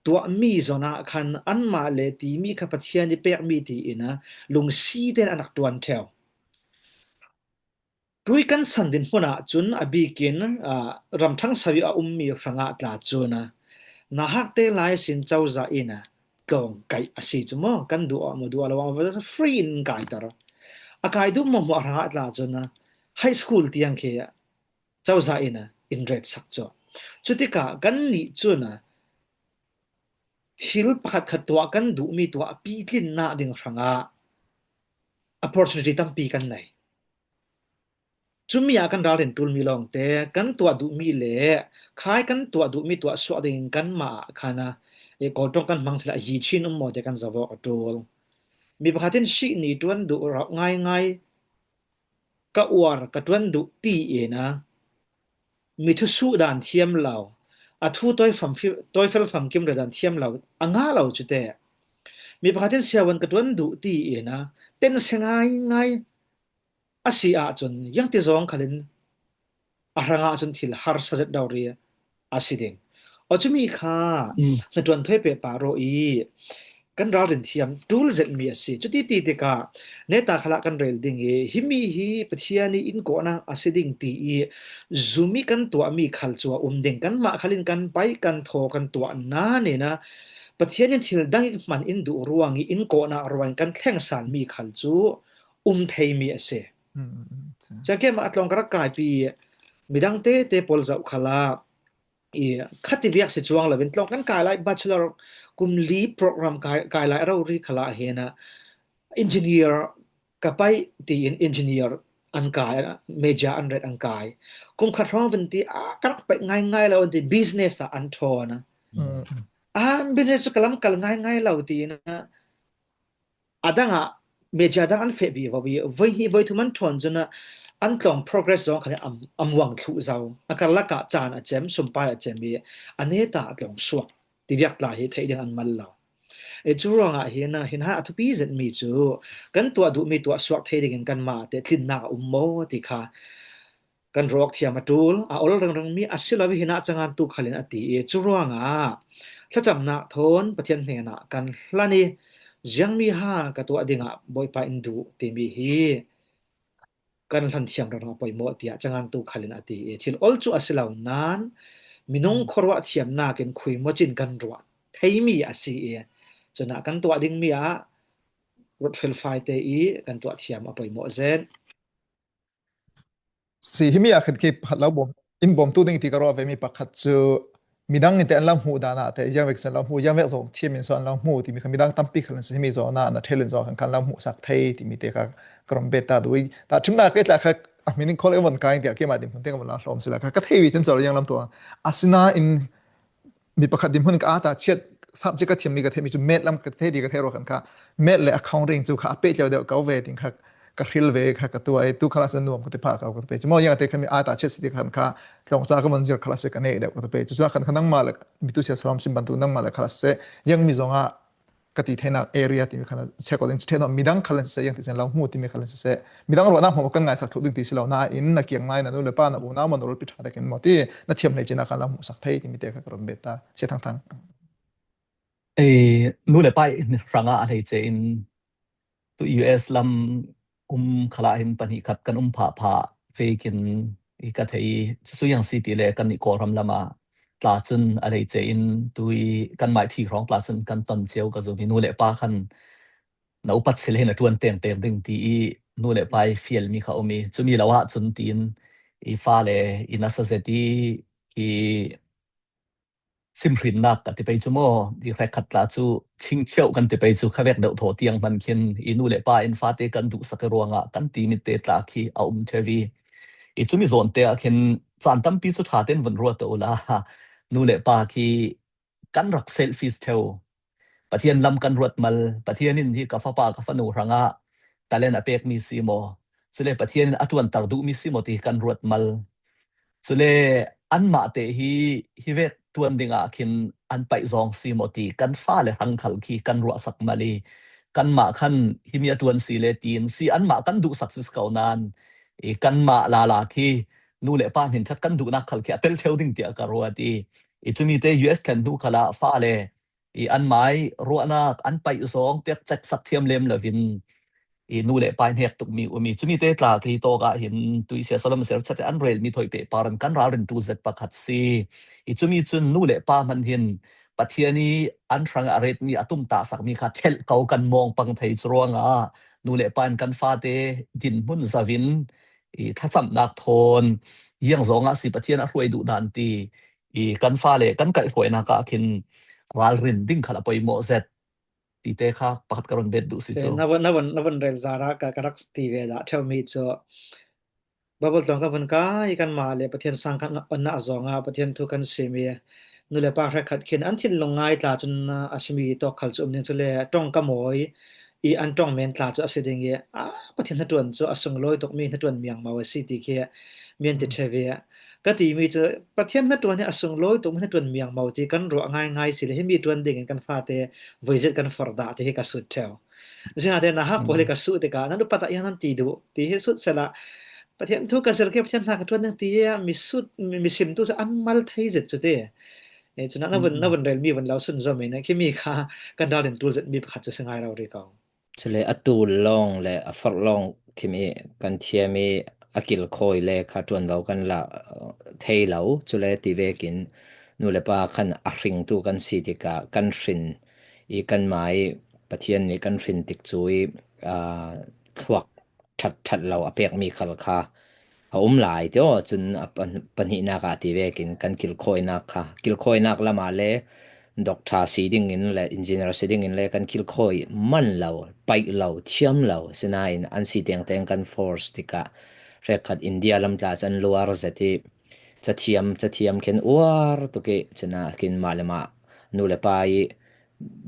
ตัวมีจนะคันอันมาเลตีมีขับเทียนที่เปกมีตีนะลงซีเดนอันนักตัวเทวปุยกันสันดินพนะจุนอบีกินรำทั้งสวิมีฟังอัตลาจุนะนาฮักเตลายสินเจ้าจ่าอินะตรงไก่อาศัยจุมกันดูมาดูอะไรว่าฟรีนไก่ตระอากาศดูมั่วฟังอัตลาจุนะไฮสคูลที่ยังเคเจ้าจ่าอินะอินเรดสักจ่อจุดที่กันนี่จุนะทิลพัดขัดตัวกันดูมีตัวปีกินนาดิ่งฟังopportunity ตั้งปีกันไหนจุมีอากันเราเห็นตูลมีลองแต่กันตัวดูมีเล่คล้ายกันตัวดูมีตัวสวดดิ่งกันมาค่ะนะก็ต้องกันมังสละฮีชินหมดแต่กันจะบอกตัวมีประเด็นสิ่งนี้ตัวนดูเราง่ายก็อวดกับตัวนดูตีนะมีทุสุดานเทียมเราทุตัวเฟลฟัมกิมระดันเทียมเราง่าเราจุดเดมีประเด็นเสียวันกับตัวนดูตีนะเต้นเสียง่ายอาศีจนยังที่จงขลินอารังจนทิลฮาร์สัจดาวเรียอาศีดิงจะมีค่าในตัวนถ้วยเปปาโรอีกันเราเรียนเทียมดูลเจ็ดมีอาศีจุดที่ตีกาเนตาขลักกันเรลดิ่งฮิมีฮีปฏิญาณีอินโกนังอาศีดิงตีซูมีกันตัวมีขัลจัวดิ่งกันมาขลินกันไปกันโทกันตัวน้าเนี่ยนะป ประเทศนี้ที่ดังมันอินดูรวงอินโกนะรวงกันแข่งสารมีขันจูเทมีเสจะแค่มาอัตลองกระกายปีมีดังเตปอลจะขลาคัติเวียกสิจวงละเป็นตลองกันกายไลบัชลอร์กุมลีโปรแกรมกายไลเรารีขลาเฮนะอินจิเนียร์กับไปตีอินจิเนียร์อันกายเมจาอันเรดอันกายกุมขัดร้องเป็นตีกันไปง่ายๆแล้วเป็นบิสเนสอันทอนะบิสเนสกลัมกลง่ายๆแล้วตีนะดังเมจาดังอันเฟบีว่าไว้ทุมันทอนจนะอันตรง progress จงคันอัมวังทุเจ้าอักลักกะจานเจมสุมปายเจมีอันนี้ตาตรงสวกที่ยักลายให้ไทยดังอันมัลลาจูรองเห็นหาทุปีเจมีจูกันตัวดูมีตัวสวกไทยดังกันมาแต่ทินนาโมติค่ะกันรอกเทียมาตูลออลรังมีอาศิลวิหินะจังอันตุขลินอติจูรองถ้าจำนักทนประเทศเฮนะกันลานียังมีกับตัวดิ่งบอยไปอินดูที่มีฮีกันทันเทียมเราไปหมดที่จังอันตุขลินอติที่อลจูอาศิลาวนั้นมีน้องครัวเทียมนากันคุยมจินกันรัวไทยมีอาศิจนกันตัวดิ่งมีรถไฟฟ้าเตอีกันตัวเทียมเอาไปหมดเซนสิหิมีอาคิดพัดแล้วบ่อิมบ่มตู้ดิ่งที่กระรอเวมีปักขัดจูมีดังนี่แต่อันลำหูดานะแต่ยังเวกสันลำหูยังเวกส่งเทียมมินส่วนลำหูที่มีคำมีดังตั้มปีขันสิมีโซน่านะเทเลนโซขันลำหูสักไทยที่มีเตะกรมเบต้าด้วยแต่ชิมนาเกิดละค่ะมีนิ่งคนเอวันกายเดียวเกี่ยมาดิมคนเตะกันละลมสิละค่ะก็เทวีจนจอยังลำตัวอาศินาอินมีประคัดดิมหุ่นก็อาตาเช็ดสับจิกเทียมมีกระเทมีจุเม็ดลำกระเทดีกระเทโรขันค่ะเม็ดเลย accounting จูค่ะเป๊ะเจ้าเดียวเก้าเวทิงค่ะก็ฮิลเวค่ะกับตัวตู้คลาสนวมก็จะพาเขาก็จะไปจมูกยังแต่แค่มีอาตาเช็ดสิขันค่ะกองจาก็มันจะคลาสกันเองเดียวก็จะไปจุดนั้นขันนั่งมาเลยมีตู้เสียสลามสิมบันตู้นั่งมาเลยคลาสยังมีตรงกติเทนักเอเรียที่มีขนาดเช็คก่อนที่เทนักมีดังคลาสยังที่เซนเราหูที่มีคลาสมีดังรถน้ำผมก็ง่ายสักทุกดึงที่เราหน้าอินนักเกียงง่ายนั่นเลยป้านะบุน้ำมันรถปิดหาได้กันหมดที่นักเทียมในจีน่ากันเราหูสักเทที่มีเตะกับรถเบต้าเช็ดทั้งนู่นเลยไปฟังอะไรเจนตัว US ลำขลาหินปัญหาขัดกันผ่าเฟกินอีกที่สุยังสิติเลกันนิโครมละมาตลาดจุนอะไรเจนตัวกันหมายที่ของตลาดจุนกันตันเจียวก็จะมีนู่นเลยป้าคันนาอุปัตสิเลนะทวนเต็มดึงที่นู่นเลยไปฟิลมีเขามีจะมีละว่าจุนตีนอีฟ้าเลยอีนัสเซตีอีซิมพรินนักกันที่ไปจูโม่ดีแฟขัดลาจูชิงเชี่ยวกันที่ไปจูข้าเวกเดาโถเตียงมันคินอินูเลป้าอินฟ้าเตกันดุสักรวงกันตีมิเตตลาคีเอาเทวีอีจูมีโซนเตะคินจานตั้มปีสุดท้ายเต้นวันรัวตัวละนูเลป้าคีกันรักเซลฟิสเทลปะเทียนลำกันรวดมัลปะเทียนนินที่กาฟป้ากาฟนูรังะแต่เล่นอเปกมีซีโมสุเลปะเทียนอัตวันตรดูมีซีโมที่กันรวดมัลสุเลอันมาเตฮีเวทตวนดิงาคินอันไปซองซีโมตีกันฟ้าเลยหังขัลคีกันรัวสักมาลีกันมาขันฮิมีตวนซีเลตีนซีอันมากันดูสักสุสเกานานกันมาลาคีนูเลป้าเห็นชัดกันดูนักขัลคีเตลเทวดิงเตียการัวตีจุมีเต US กันดูขลาฟ้าเลยอันไม้รัวนักอันไปซองเตียจักสักเทียมเลมเลวินนูเลปายเฮกตุกมีจุมีเตตลาที่โตกะเห็นตุยเสียสลมเสียชัดอันเรลมีถอยเปปารันกันราเรนตูเซตปะขัดซีจุมีจุนนูเลปามันเห็นปัทยานีอันทรังอาเรตมีอตุมตาสักมีขัดเทลเขากันมองปังไทยจรวงนูเลปานกันฟาเตดินมุนซาวินถ้าจำนักโทนยังสองสิปัทยานรวยดุดันตีกันฟาเลกันไก่หวยนักคินราลรินดิ้งขลับไปโมเซตตีเตค่ะปักกรอนเบ็ดดูสิโซนวันเรลซาระกรักตีเวดาเท่ามีโซบับลตองกับวันกายกันมาเลยประเทศสังกันอันน่าจงประเทศทุกันเสียมีนู่นเลยปากขัดเขียนอันที่ลงง่ายตาจนอาชมีตอกขัดจุ่มเนี่ยจะเลยต้องกระโมยอันต้องเมนตาจะอาศัยดิ่งเงี้ยประเทศนัดวนจะอาศัยลอยตกมีนัดวนเมียงมาวสิติเกียเมียนติเทเวียก็ตีมีจะประเทศนัดวนเนี่ยอาศัยลอยตกมีนัดวนเมียงมาวที่กันรัวง่ายสิเลยให้มีดวนดิ่งกันฟาเตวิจิตกันฟอร์ดาที่ให้กสุดเทวซึ่งอาจจะนะฮะพอเลยกสุดเด็กนั้นดูปัตยานันตีดูที่ให้สุดเสร็จละประเทศทุกเกษตรกรประเทศนักตัวนึงที่มีสุดมีสิมตุจะอันมัลไทยจุดเดียฉะนั้นนับวันเรลมีวันเราสุนทรมีนะที่มีค่ากันดาลินตัวจะมีขัดจะสงายเราเรียกฉะนั้นอัตูลองและฟักลองที่มีกันเทียมีอากิลคอยและขาดวนเรากันละเทเราฉะนั้นที่เวกินนู่นเลยป้าขันอักริงตัวกันสิติกากันสิน อีกันหมายปะเทียนนี่กันฟินติกจุยทวกทัดเราอเปกมีคัลคาหลายเดียวจนปัญหนักอาทิเวกินกันกิลคอยนักค่ะกิลคอยนักละมาเลด็อกเตอร์ซีดิ้งอินและอินจิเนียร์ซีดิ้งอินและกันกิลคอยมันเราไปเราเทียมเราสนายอันสีแดงกันฟอร์สติกะเรียกขัดอินเดียลำตาจันลัวร์เซติจะเทียมเข็นอวร์ตุกิชนะกินมาเลมานูเลไป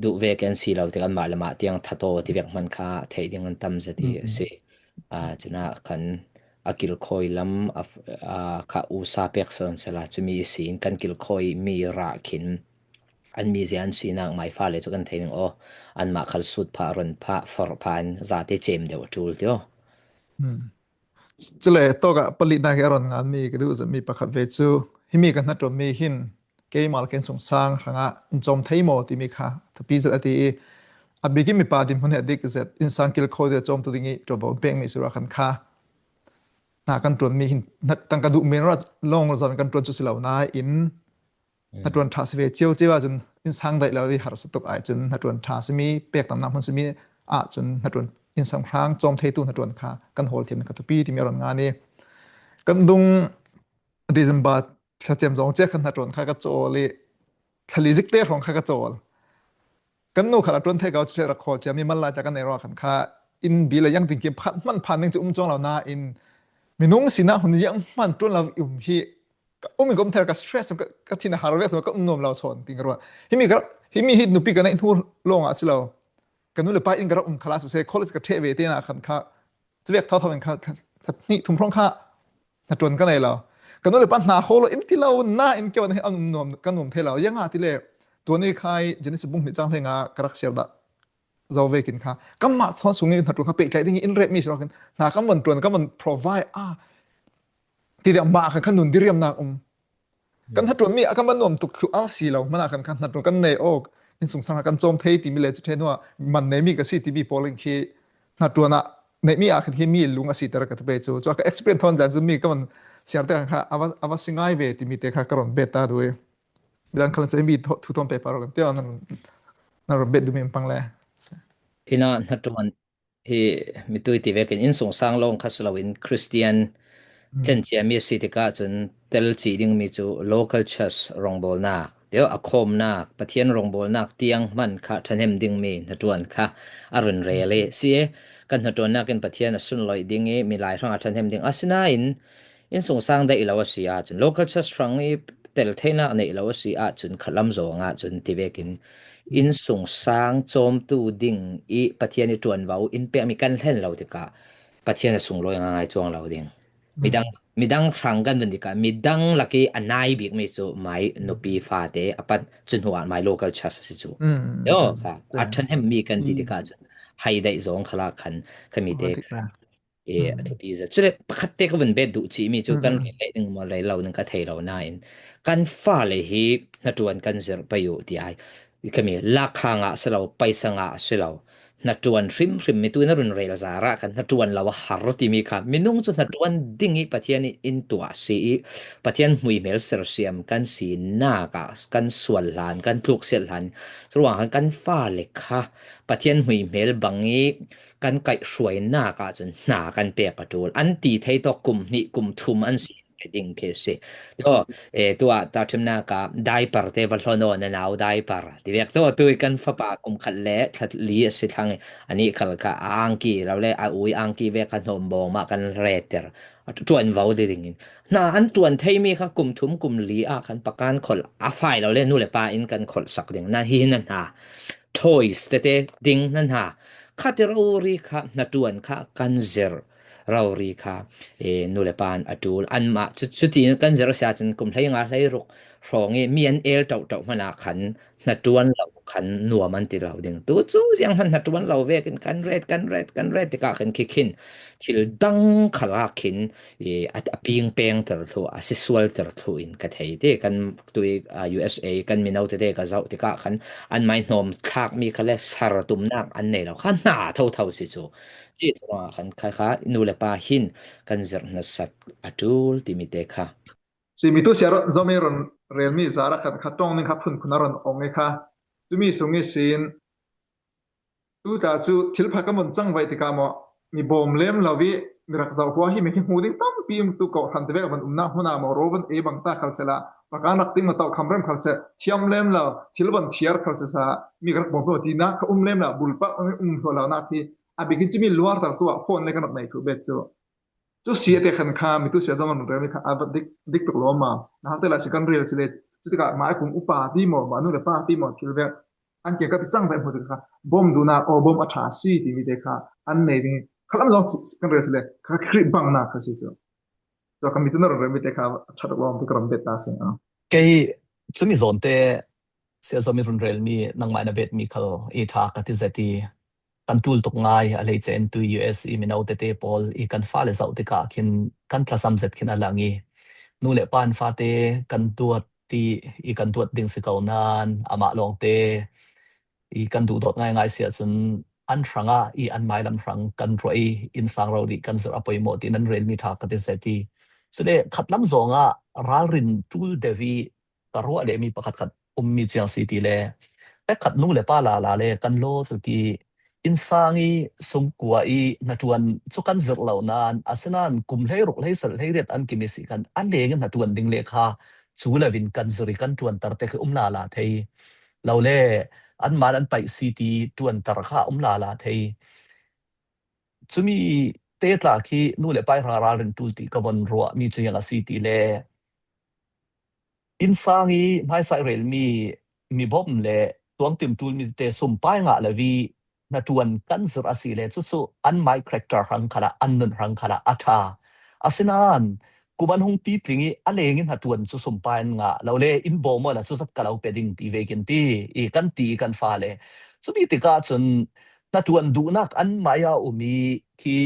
ดูเวกันสีเราที่กันมาเลมาเตียงทัดโตที่เวกมันค่าเทียงกันตั้มเซติเสชนะกันกิลคอยลำข้าอุซาเปกซอนสละจะมีสีนกันกิลคอยมีรักขินอันมีเสียนสีนักไม่ฟ้าเลยจะกันเทียงอันมาขัลสุดพารันพาฟอร์พานซาเตเจมเดียวจูลเดียวจะเลยตัวกับผลิตนักอรอนงานมีก็ดูจะมีประคับเวจูที่มีกันนัดรวมมีหินเกย์มาลเกนสงสร้างครั้งอินจอมไทยโมที่มีค่ะทุกปีจะที่อับบิกิมีปาดิมคนเด็กจะอินสังกิลโคเดียจอมตัวนี้ตัวบ่เป็นมีสุราคันค่ะนักกันตรวจมีหินตั้งกระดูกเมนรัดลงเราจะกันตรวจจุดเหล่านั้นอินนัดตรวจท่าสิเวเจียวว่าจนอินสังได้แล้วที่หาสตุกไอจนนัดตรวจท่าสิมีเปียกตำนำคนสิมีจนนัดตรวจอินสังครั้งจอมไทยตู้นัดตรวจค่ะกันโหดเทียมกันทุกปีที่มีอรอนงานนี้กันดุงดิสบัตถ้าเจมส์จงเจ้าขันนัดตรวจข้ากระโจเลยทะเลซิกเตอร์ของข้ากระโจลกันนู่นขนาดตรวจเทกเอาเชื่อรักโคจะมีมันลายจากกันในรอขันข้าอินบีเลยยังติงเก็บมันผ่านนึงจะจงเราหน้าอินมีนุ่งสินะหุ่นยังมันตรวจเราฮีมีก็มเทอร์กับสเตรสกับที่น่าหาเราเรียกสมก็นมเราสอนติงกันว่าฮิมีฮิตนุปีกันในทุ่งลงสิเรากันนู่นเลยไปอินกระคลาสเซ่คอลเลจกับเทเวทีน่ะขันข้าจะเรียกเท่ากันข้านี่ทุ่มพร้อมข้านัดตรวจกันในเรากันนู่นเลยปัญหาโคโลอินที่เราหน้าอินเกี่ยวกับอันนมกันนมเทเรายังอาทิเลตัวนี้ใครจะนิสบุ้งหิจังเพลงกระเสียดะเจ้าเวกินค่ะก็มาสอนสูงนี้นัดตรวจเขาเปิดใจที่อินเรมีสเรากันนาก็มันตรวจก็มัน provide ที่เดียวมาขันขนุนที่เรียมนากันนัดตรวจมีก็มันนมตุกคือสีเรามันขันนัดตรวจกันในโอกอินสงสารกันโจมเทที่มีเลจเทนว่ามันในมีกสิที่มีโพลิงคีนัดตรวจน่ะในมีขันที่มีลุงสิแต่ละกันไปจู่จ้าก็ experience ทอนจันจะมีก็มันเสียแต่ค่ะอวสิงไอเวที่มีแต่ค่ะกระรอนเบต้าด้วยดังคันจะมีทุกต้นเปเปอร์กันเที่ยวนั่นเบ็ดดูมีปังเลยพี่น้านัดวันที่มีตัวที่เวกินอินสงสารลงคัสลาวินคริสเตียนเช่นเจียมีสิทธิกาจนเตลจีดิงมีจู local church รองบอลนักเดี๋ยวอคมนักปะเทียนรองบอลนักเตียงมันค่ะทันเฮมดิงมีนัดวันค่ะอรุณเรเลเสียกันนัดวันนักกันปะเทียนสุนลอยดิงมีหลายครั้งทันเฮมดิงอาศินาอินสงสารได้อีลาวสีอาจน local church ครั้งเตลเทน่าในอีลาวสีอาจนขลัมโจงอาจนที่เวกินอินสงสารโจมตูดิงปะเทียนจวนเบาอินเปียมีกันเล่นเราติกะปะเทียนส่งลอยง่ายจวงเราดิงมีดังครั้งกันดิกะมีดังลักกี้อันนายบิกมีจูไม่นปีฟ้าเตอปัดจนหัวไม่ local church สิจูเดี๋ยวค่ะอันนั้นมีกันดิกะจนให้ได้จงขลักขันมีเด็กทุกปีจะจุดปกติก็เป็นเบ็ดดูจีมีจูกันเล่นมาเลยเราหนึ่งก็เทเราหน้าอินกันฟ้าเลยฮีนัดวันกันเจอไปอยู่ที่ไอก็มีลักหางะสเราไปสังะสเรานัดวันริมมีตัวนัดวันเรลซาระกันนัดวันเราหารถที่มีค่ะมีนุ่งจนนัดวันดิ้งปะเทียนอินตัวสีปะเทียนหุยเมลเซอร์เซียมกันสีหน้ากะกันส่วนหลานกันพลุกเสียหลานระหว่างกันฟ้าเลยค่ะปะเทียนหุยเมลบางนี้กันไก่สวยหน้ากะจนหน้ากันเปียกจูอันตีไทยตกกลุ่มนี่กลุ่มทุมอันสีดิ่งเพสก็ตัวตาชมนากาได้ปาร์เตวัลโลโนนนาวได้ปาร์ที่เวกตัวกันฟ้าปากุมขัดเละขัดลีสิทางอันนี้ขัดกะอังกีเราเลยอุ้ยอังกีเวกันหอมบองมากันเรเตอร์จวนวาวได้ดิ่งน่าอันจวนไทยมีค่ะกลุ่มทุมกลุ่มลีกันประกันคนไฟเราเล่นนู่นเลยปาอินกันคนสักดิ่งนั่นฮีนั่นฮะทอยส์เตดิ่งนั่นฮะข้าเตเรารีค่ะนัดจวนค่ะกันเซอร์เรารีค่ะนูเลปานอดูลอันมาชุดที่กันเจอร์ชาจนกลุ่มไทยงาไทยรุกฟองมีอันเอลเต่ามานาขันนัดจวนเราขันนัวมันติเราดึงตัวจู้ยังนัดจวนเราเวกันเรดติกากันคินที่ดังขลาคินปิงเปงเตอร์ทัวซิสวลเตอร์ทัวอินกันไทยเด็กันตัว USA กันมีนาวเด็กกันเจ้าติกาขันอันไม่นมคากมีคะเลสารตุมนักอันเนี่ยเราขันหน้าเท่าสิจูที่สว่าขันค่ะนูเลปาหินกันเจอร์นัสสัตอดูลที่มีเด็กค่ะสิมีตัวเสียรจอมรอนเรียนมีสาระขัดตรงนึงครับคุณนรอนองค์ค่ะจะมีสงฆ์ศิล tu ta chu thil pha kamon chang vai ti ka mo mi bom lem lawi mi rak zau huwa hi me ki huding tam pi tu ko khan te ve ban umna huna mo roban e bang ta khalsela pakan rak ting ma taw khamrem khalse thiam lem la thil ban thiar khalse sa mi rak bom ti na kha lem la bulpa thola na ki abigin chimi luar tar tu phone le kan nai thu bet chu sia te khan kha mi tu sia zaman re mi kha ab dik to lo ma na te la second real sile chu ti ka ma kum upa ti mo ma nu le pa ti mo thil ve an ke ka chang vai mo ti kha bom du na o bom atha si ti mi te kha an nei ding khalam lo second real sile kha khri bang na kha si so ka mi tu na re mi te kha chat lo ti kram bet ta sin ke chu mi zon te sia zo mi run rel mi nang mai na bet mi khal e tha ka ti zati kan tul tok ngai a lei chen tu US i mi nau te te pol i kan fa le zau te ka khin kan thlasam zet khin alangi nu le pan fa te kan tuat ti i kan tuat ding se kau nan ama long te i kan du dot ngai sia chun an thranga i an mai lam thrang kan roi in sang ro ri kan zar apoi mo ti nan rel mi tha ka te zati sele khatlam zonga ral rin tul devi karwa le mi pakhat khat mi chiang city le te khat nu le pa la le kan lo tu ki insangi sungkua i natuan chukan zir lo nan asanan kum hlei ruk hlei sal hlei ret an kimisi kan an leng natuan ding le kha chulavin kan zuri kan tuan tar te la la thei lo le an man an pai city tuan tar kha la thei chumi te tla ki nu le pai ra rin tulti ka von ro mi chu yang city le insangi mai sai rel mi bom le tuang tim tul mi te sum pai nga la vi natuan kan zir asi le chu an mai character hang khala an nun hang khala atha asinan kuban hung pi tlingi alengin natuan chu sum pai nga lo le in bom la chu sat kalau peding ti vekin ti e kan ti kan fa le chu mi ti ka chun natuan du nak an maya umi ki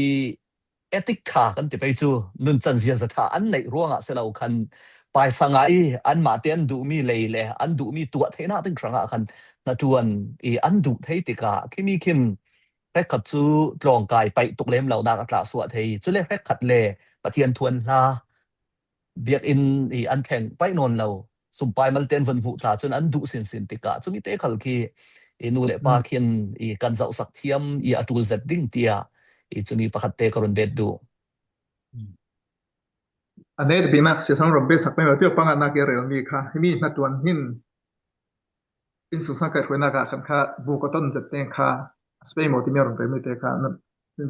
ethic kha kan ti pe chu nun chan zia za tha an nei ruanga se lo khan pai sangai an ma ten du mi le an du mi tua thena ting ranga khan natuan e an du thei ti ka kimi kim rek khat chu tlong kai pai tuk lem lo na ka tla suwa thei chu le rek khat le pathian thuan la biak in e an kheng pai non lo sum pai mal ten van vu tla chun an du sin ti ka chu mi te khal ki e nu le pa khin e kan zau sak thiam e atul zat ding tia e chuni pakhat te karon bet du ane de bina se sang ro bet sak pe pe panga na ke rel mi kha mi natuan hin in su sang ka khoi na ka khan kha bu ko ton zet te kha spe mo ti me ron pe mi te kha na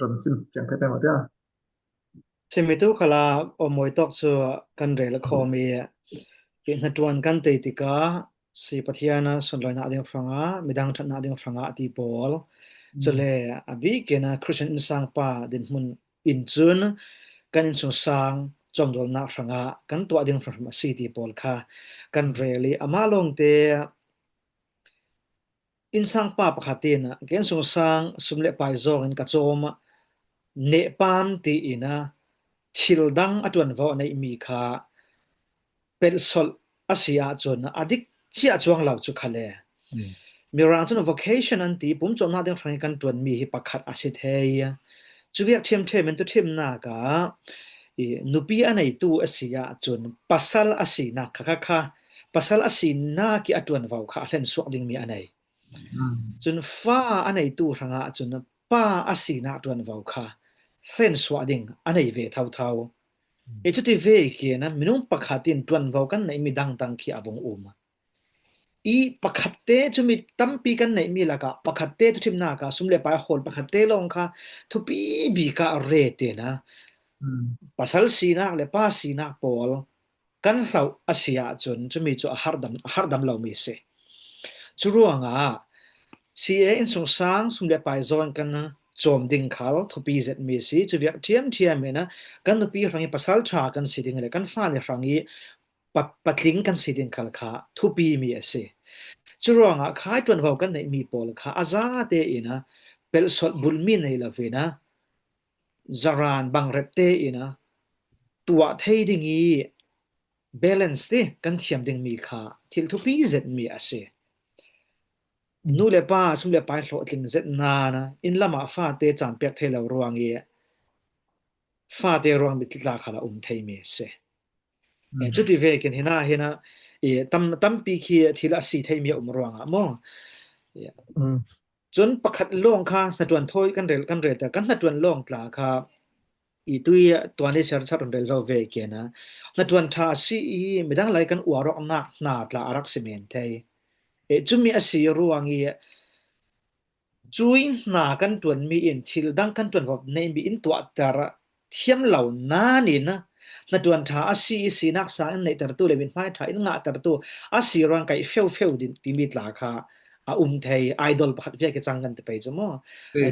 ron sim chang pe mo ta chemitu khala o moi tok chu kan rel kho mi ke natuan kan te ti ka si pathiana sonloina ding franga midang thana ding franga ti pol chole abi ke na christian sang pa din mun in chun kan in sung sang chomdol na franga kan to ding frama city pol kha kan reli amalong te in sang pa pakhatina ken sung sang sumle pai zong in ka chom ne pam ti ina thildang atun vo nei mi kha pelsol asia chon adik chia chuang lau chu khale mirang chon vocation an ti pum chom na ding frang kan tun mi hi pakhat asit heya chuwiak thiam men tu thim na ka e nupi anei tu asia chon pasal asina kha pasal asina ki atun vo kha hlen suak ding mi anei chun fa anei tu ranga chun pa asina atun vo kha hlen suak ding anei ve thau e chuti ve ki na minung pakhatin tuan vo kan nei mi dang khi abong i pakhatte chumi tampi kan nei mi laka pakhatte tu thimna ka sumle pa hol pakhatte long kha thupi bi ka re te na pasal sina le pa sina pol kan hlau asia chun chumi chu hardam lo mi se churuanga ca in sung sang sumle pa zon kan chom ding khal thupi zet mi si chuwiak thiam me na kan nupi rangi pasal tha kan siding le kan fa le rangi patling kan siding khal kha thupi mi ase churonga khai tun vo kan nei mi pol kha aza te ina pel sot bulmi nei lavena zaran bang repte ina tua thei dingi balance te kan thiam ding mi kha thil thupi zet mi ase nu le pa sum le pa hlo tling zet na in lama fa te chan pek thelo ruangi fa te ruang mi tla khala thei mi se chuti ve ken hina e tam pi khi thila si thei mi ruanga mo จนประคัดล่องค่ะสะดวนโทยกันเรแต่กันสะดวนล่องตลาค่ะอีตุยตัวนี้เชิญชัดเรเจ้าเวกนะสะดวนทาสีไม่ดังไรกันอวรอกนักนาตลาอารักสิเมนเทจุมีอาศัยรวงอีจุยนากันตวนมีอินทิลดังกันตวนว่าในมีอินตัวแต่ละเทียมเหล่านั้นนี่นะนัดวันท้าอาศัยสีนักษาในแต่ละตัวเลยเป็นไม้ถ่ายงาแต่ละตัวอาศัยร่างกายเฟลดิมิตลาค่ะไทยไอดอลพัดเวียกจังกันแต่ไปจะมั้ง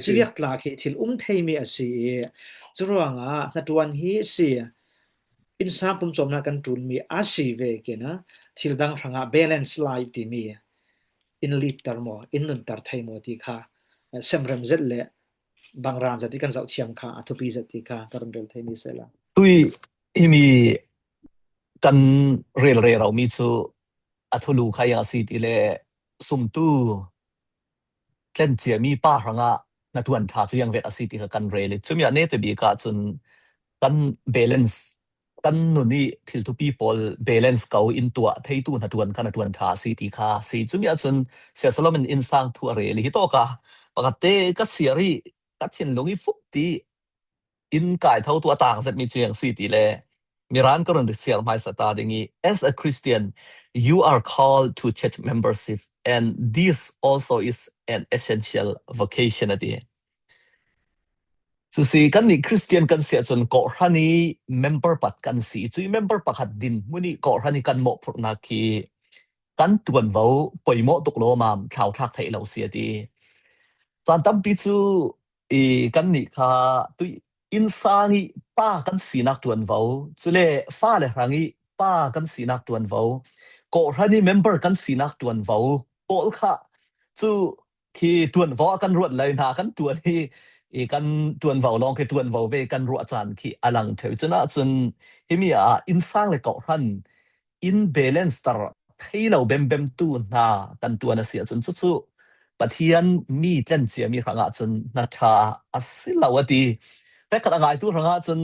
จะเวียกลาเขทิลไทยมีอาศัยจะร่างนัดวันฮีสิอินสาปุ่มจมนักันตุนมีอาศัยเวกนะทิลดังร่างบาลานซ์ไลฟ์ที่มีอินลิตร์มออินนุนตร์ไทยมอที่ค่ะเซมเรมเซตเลยบางร้านจะที่กันจะเทียมค่ะทุกปีจะที่ค่ะการเดินไทยนี่เสร็จแล้วตุยที่มีกันเรเรามีจูอัทุลูขายาสีที่เลสุมตูเล่นเจียมีป้าหังะนัดวันท้าจุยังเวกสีที่กันเรเลยจุมีอันนี้แต่บีกาจุนกันเบลนส์กันนุนี่ทิลทูปีพอลเบลนส์เขาอินตัวเทตูนัดวันกันนัดวันท้าสีที่ค่ะสีจุมีอันจุนเสียสละมันอินสังทัวเรเลยฮิโตกะปกติก็เสียรีก็เช่นลงอีฟุกตีอินกายเท่าตัวต่างเสร็จมีเจียงสีที่เลมีร้านก็เรื่องเสียงไม่สตาร์ดิ่ง as a Christian you are called to church membership and this also is an essential vocation นะดีสุสีกันนี่คริสเตียนกันเสียจนก่อรันี่ member ปัดกันสีจุย member ปัดหัดดินมุนี่ก่อรันี่กันหมกพวกนักขีกันตวนเว้าปล่อยหมกตกโลมามข่าวทักไทยเราเสียดีตอนตั้มปีจูกันนี่ค่ะตุยอินซางีป้ากันสีนักตวนเว้าจุเลฟ้าเลยรังีป้ากันสีนักตวนเว้าก่อรันี่ member กันสีนักตวนเว้าโปลค่ะจูที่ตวนเว้ากันรวดเลยนะกันตัวนี้กันตวนเว้าลองคือตวนเว้าเวกันรัวจานที่อลังเถวจนะจนเฮมีอินซางเลยก่อรันอินเบลนส์ตระให้เราเบมตูนากันตัวน่ะเสียจนสุดปะเทียนมีเล่นเสียมีขงะจนนัทาอสิลาวดีแต่กระไงตัวขงะจน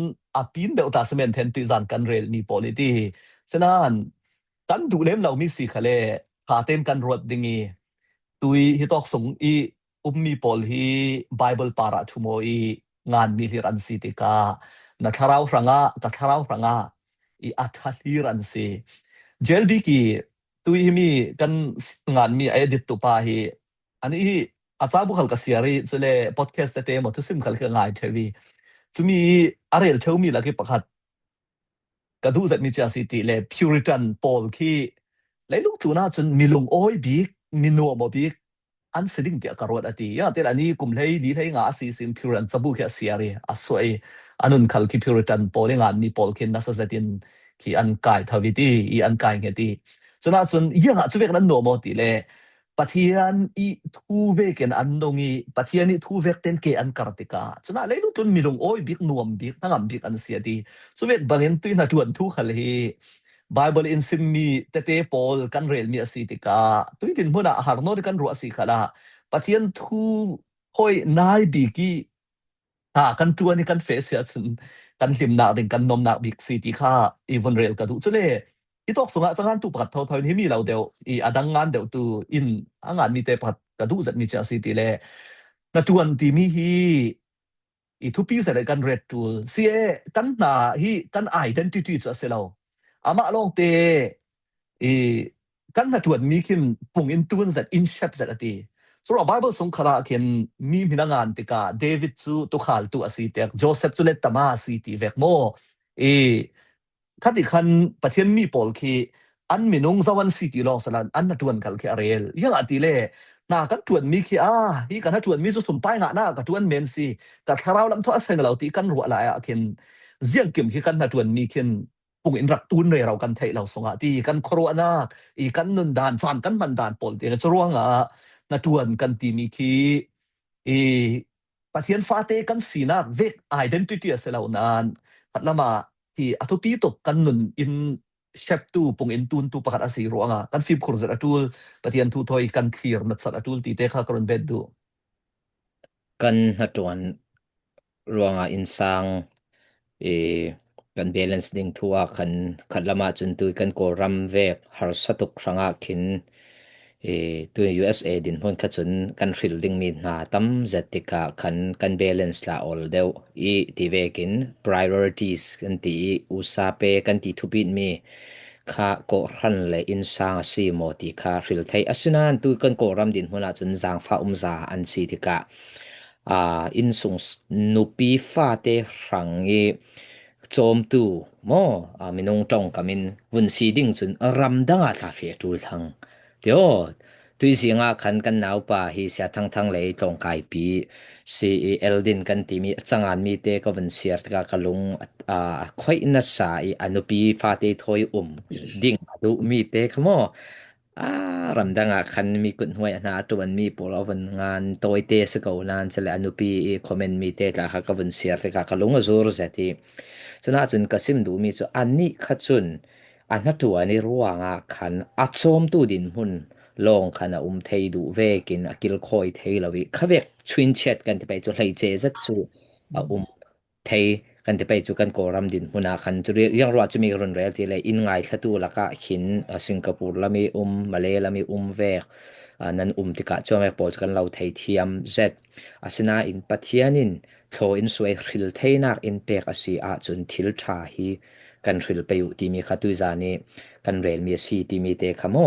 ปีนเดลตาสเมนเทนติจันกันเรลมีโพลิตีฉะนั้นกันดูเล่มเรามีสีขเลขาเต็มกันรวดดิ่งตุยฮิตอกสงมีโพลฮีไบเบิลปาราทุโมงานมีฮิรันสีติกานัทราวขงะตัทราวขงะอัทฮิรันสีเจลบิกีตุยมีกันงานมีดิตตุปาฮีอันนี้อาจารย์บุคคลกษียรีจะเล่พอดแคสต์เต็มหมดทุกสิ่งเขาเรียกง่ายเทวีจะมีอะไรเทวมีหลักประคัดกระดูจะมีเจ้าสิติเล่พิวริตันโพลที่เลยลูกตัวน่าจนมีลงโอ้ยบิ๊กมีนัวโมบิ๊กอันสิ่งเดียวกันรวดอดีอย่างเดียวอันนี้กลุ่มเลยลีเลยงาสิสิมพิวริตันจะบุกเสียรีสวยอันนั้นเขาคิดพิวริตันโพลงานมีโพลคินนักศึกษาดินที่อันกายทวีตีอันกายเงี้ยตีจนน่าจนยังจะเวกนั้นนัวโมติเล่ปะเทียนทูเวกันอันนงปะเทียนทูเวกเต็นเกอันการติกาฉะนั้นเลยลูกตุนมีลงโอ้ยบิ๊กนวมบิ๊กทั้งบิ๊กอันเสียดีสเวกบางเงินตุยนัดวันทุกขเลยไบเบิลอินซิมมีเตเตโพลกันเรลมีสิติกาตุยดินมุนะหารโนดกันรัวสิขละปะเทียนทูหอยนายบิ๊กีกันตัวนี่กันเฟสเสียจนกันหิมหนักดึงกันนมหนักบิ๊กสิติกาอีวันเรลกันดูจุเล่ที่ตอกสงะจังงานตุปัดเท่านี้มีเราเดียวอดังงานเดียวตัวงานมีแต่ปัดกระดูจัดมีเจ้าสิติเล่นัดวันที่มีทุกปีเสร็จกันเรดตูเสียกันหนากันไอเดนติตี้จะเสียเราอามาลองเตกันนัดวันมีขึ้นปุ่งอินตูนเสร็จอินเชปเสร็จตีส่วนไบเบิลสงคราเขียนมีพินักงานติกาเดวิดซูตุขลตัวสิเตกโจเซฟซูเลตตามาสิติเวกโมคัดอีกคันประเทศมีโพลคีอันมีนงสวรรค์สิติลองสลันอันนัดวันกันคืออะไรยังอติเล่นากันทวนมีคีฮีกันทวนมีสุสมไปงะนากันทวนเมนซีแต่ถ้าเราลำทอดเสงเราตีกันรัวหลายเข็นเสี่ยงเก็มคีกันนัดวันมีเข็นปุ่งอินรักตูนเลยเรากันไทยเราสงตีกันครัวนากันนุนดานจานกันมันดานโพลตีกันจะร่วงนัดวันกันตีมีคีประเทศฟาเตกันสีนักเวกไอเดนติตี้เสลานานขัดละมาที่อัตุปีตกกันนุนอินเชฟตูปงอินตูนตูประกาศสีรัวกันฟิบครูจะตูลปฏิยันตูทอยกันคลีร์นัดสัตตูลตีเตะข้ากรอนเบ็ดดูกันหัดวันรัวอินซังกันเบลนซ์ดิ่งทัวกันขัดละมาจนตุยกันโกรัมเวกหาสตุกครั้งกิน ตัว USA ดินพนขจุนกันฟิลดิ้งมีนาตั้มเจติกากัน balance ละ all เดียวที่เวกิน priorities กันที่อุตสาหะกันที่ทุบินมีข้าก็รันเลยอินสางสีโมติข้าฟิลไทยอาศัยนั้นตัวกันก็รำดินพนจุนจางฟ้าซาอันสีติกาอินสุงนุปีฟ้าเตรังโจมตูโมมินงจงกามินวุนสีดิ้งจุนรำดังอาทาเฟตูทังเดี๋ยวตุยสิงาขันกันนาวป่าฮิเสียทั้งเลยตรงไกปีซีเอลดินกันที่มีจังอันมีเตก็วันเสียตกากลุงค่อยนัสสายอนุปีฟาเตถอยดิ้งดูมีเตขโมรำดังขันมีกุนหวยนาตัวมีปลวันงานตัวเตสกาวนันจะเลยอนุปีคอมเมนต์มีเตกะก็วันเสียตกากลุงจูรเซติฉะนั้นจุนกสิมดูมีจุอันนี้ขัดจุนอันนั้นตัวนี้รู้ว่างขันอัดโจมตูดินหุ่นลงขณะเทยดูเวกินกิลคอยเทยลวิขเวกชวินเช็ดกันที่ไปจุเลยเจซัดจูเทยกันที่ไปจุกันโกรัมดินหุ่นขันจุเรียงรัวจุมีรุนแรงที่เลยอินไงขัดตัวละก็หินสิงคโปร์ละมีมาเลละมีเวกนั้นที่กะช่วงแรกปอดกันเราเทยเทียมเซตอาสนะอินปัทยานินโทอินสวยขิลเทยนักอินเปกอาศีอาจุนทิลชาฮีกันขิลไปอยู่ที่มีขัดตัวจานี้กันเรลมีสีที่มีเตขโม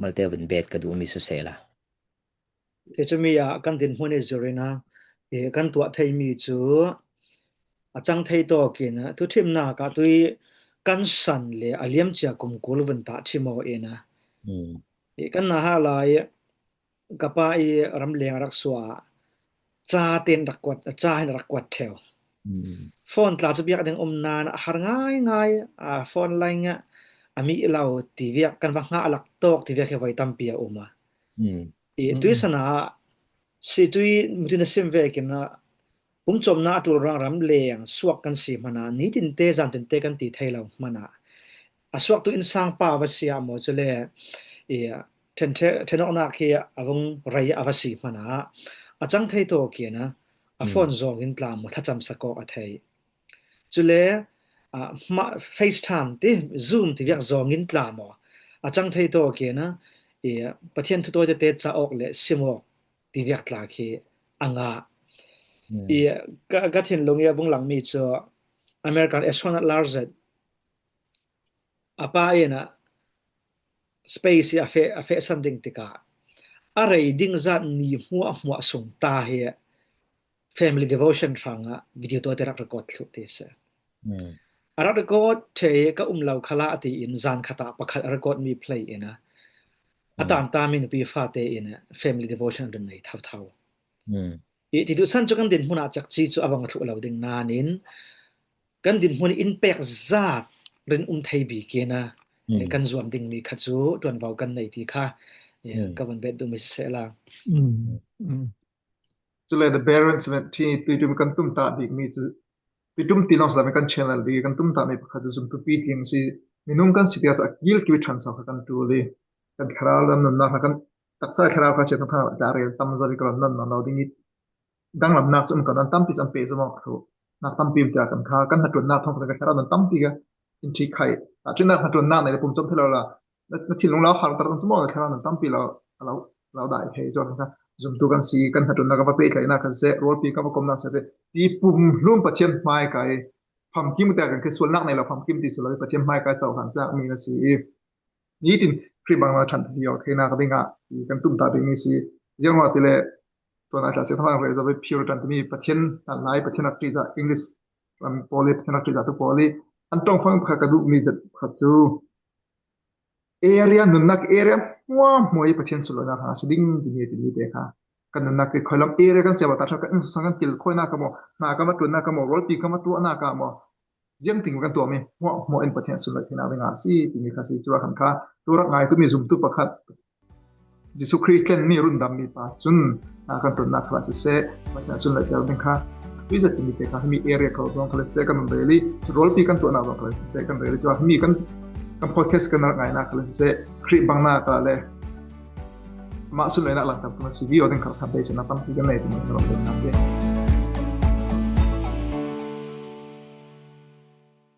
มาเตวันเบดก็ดูมีสุเสละจะมีกันดินหัวในจุเรนะกันตัวไทยมีจูจังไทยตัวกินทุทิมนาก็ตุยกันสันเลยอเลียมจากกุมกุลวันตาทิมเอานะกันน่าฮะลายกับไปรำเลียงรักษาจ้าเต็นรักกวดจ้าให้รักกวดเทวฟอนตลาดจะเบียกดึงนานหาง่ายฟอนไลน์มีเราที่เวียกันว่างาหลักตอกที่เวียกไว้ตั้มเปียมาตุยสนาสิตุยมุทินเซมเวกินะผมจมนาตัวรำเลียงสวกกันสีมานานี้ตินเตจันตินเตกันตีไทยเรามานาสวกตัวอินสร้างป่าวเสียหมดจะเลยเทนอนาคีอาวงไรอาวสีมานาจังไทยตัวเกียนะฟอนจองอินตลามทัดจำสกอไทยจะเลยFaceTime ที่ Zoom ที่เรียกจองอินตลามจังไทยตัวเกียนะประเทศตัวจะเตะจะออกเลยซิมอกที่เรียกตลาคีอ่างก็เห็นลงบงหลังมีจ้ะ American Astronaut Larset ป้านะ Space เฟสันดิ้งติกาอะไรดิ้งจันนี่หัวส่งตาเฮีย Family Devotion ทางวิดีโอตัวเตะรักกอดสุดที่สุดรักกอดเทก็เราขลาตีอินจานขตาประคัดรักกอดมีเพลย์นะตามมีนปีฟ้าเตอิน Family Devotion เดินในเท่าที่ดูสั้นจุกันดินหุ่นอาจากจีจูอวังทุเราดึงนานินกันดินหุ่นอินเปกจัดเรื่องไทยบีเกนะกันรวมดิ่งมีขัดจูตัวนเบากันในที่ค่ะก็วันเบ็ดดูไม่เสียละจุเลย the parents ที่ตุยกันตุ้มตาดิ่งมีจุตุ้มตีน้องสาวกัน channel ดิ่งกันตุ้มตาไม่ขัดจูจุ่มตุปีที่มีสิมีนุ่งกันสิที่จะกิลคิวทันสาวกันตัวเลยกันคราวนั้นนั่นนะกันตักษาคราวกันเชื่อทั้งดาริลตั้มจะวิกรนั่นเราดิ่งดังลำนักจุ่มกันนั้นตั้มปีจำเป็นจะมองเขานักตั้มปีมจากกันข้ากันนักตัวนักท่องกันคราวนั้นตั้มปีกันอินทิไข่จุดนักตัวนักในปุ่มจมที่เราละนักที่ลงแล้วหางตระสมองคราวนั้นตั้มปีเราได้ให้จอกันจุ่มตัวกันสีกันตัวนักกับเปย์ไข่นักกันเสะโรลปีกับกลมนักเสะที่ปุ่มลุ่มปัจจัยไม้ไก่พัมกิมแต่กันคือส่วนนักในเราพัมกิมที่สุดเลยปัจจัยไม้ไก่เจ้าหันจากมีนะสีนี่ตินครีบางมาทันทีเอาแค่นักเป็นงากันตุ้มตาเป็นมีสียังว่าที่เลยตัวนักศึกษาทั้งหลายจะไปพิวร์ตันที่มีปัจจัยหลายปัจจัยนักศึกษาอังกฤษโพลีปัจจัยนักศึกษาตัวโพลีอันตรงฟังขัดกระดูกมีจัดขัดจูเอเรียนุนนักเอเรียว่ามวยปัจจัยสุดเลยนะคะสิ่งที่เด็กค่ะกันนุนนักคอยลำเอเรียกันเสียบัตรกันสังกันกิลคอยนักกำนักมาตัวนักกำโรลปีกำมาตัวนักกำยังถึงกันตัวมีว่ามวยปัจจัยสุดเลยที่น่าเป็นงานสิที่มีค่ะสิจุดขันค่ะตัวรักง่ายตัวมีซุ่มตัวประคัดจิสุครีกันมีรุ่นดำมีป่าจุนกันตัวนักคลาสเซ่ปัจจัยสุดเลยเดี๋ยวเป็นค่ะวิจัยที่มีแต่ค่ะมีเอเรียเขาต้องคลาสเซ่กันเรื่อยๆโรลปีกันตัวนักคลาสเซ่กันเรื่อยๆจุดมีกันพอดแคสต์กันนักง่ายนักคลาสเซ่คลิปบางนักเลยมาสุดเลยนักหลังจากตัวซีวีโอเดินเข้าทำไปสนับสนุนกันเลยที่มันจะลงเป็นนักเซ่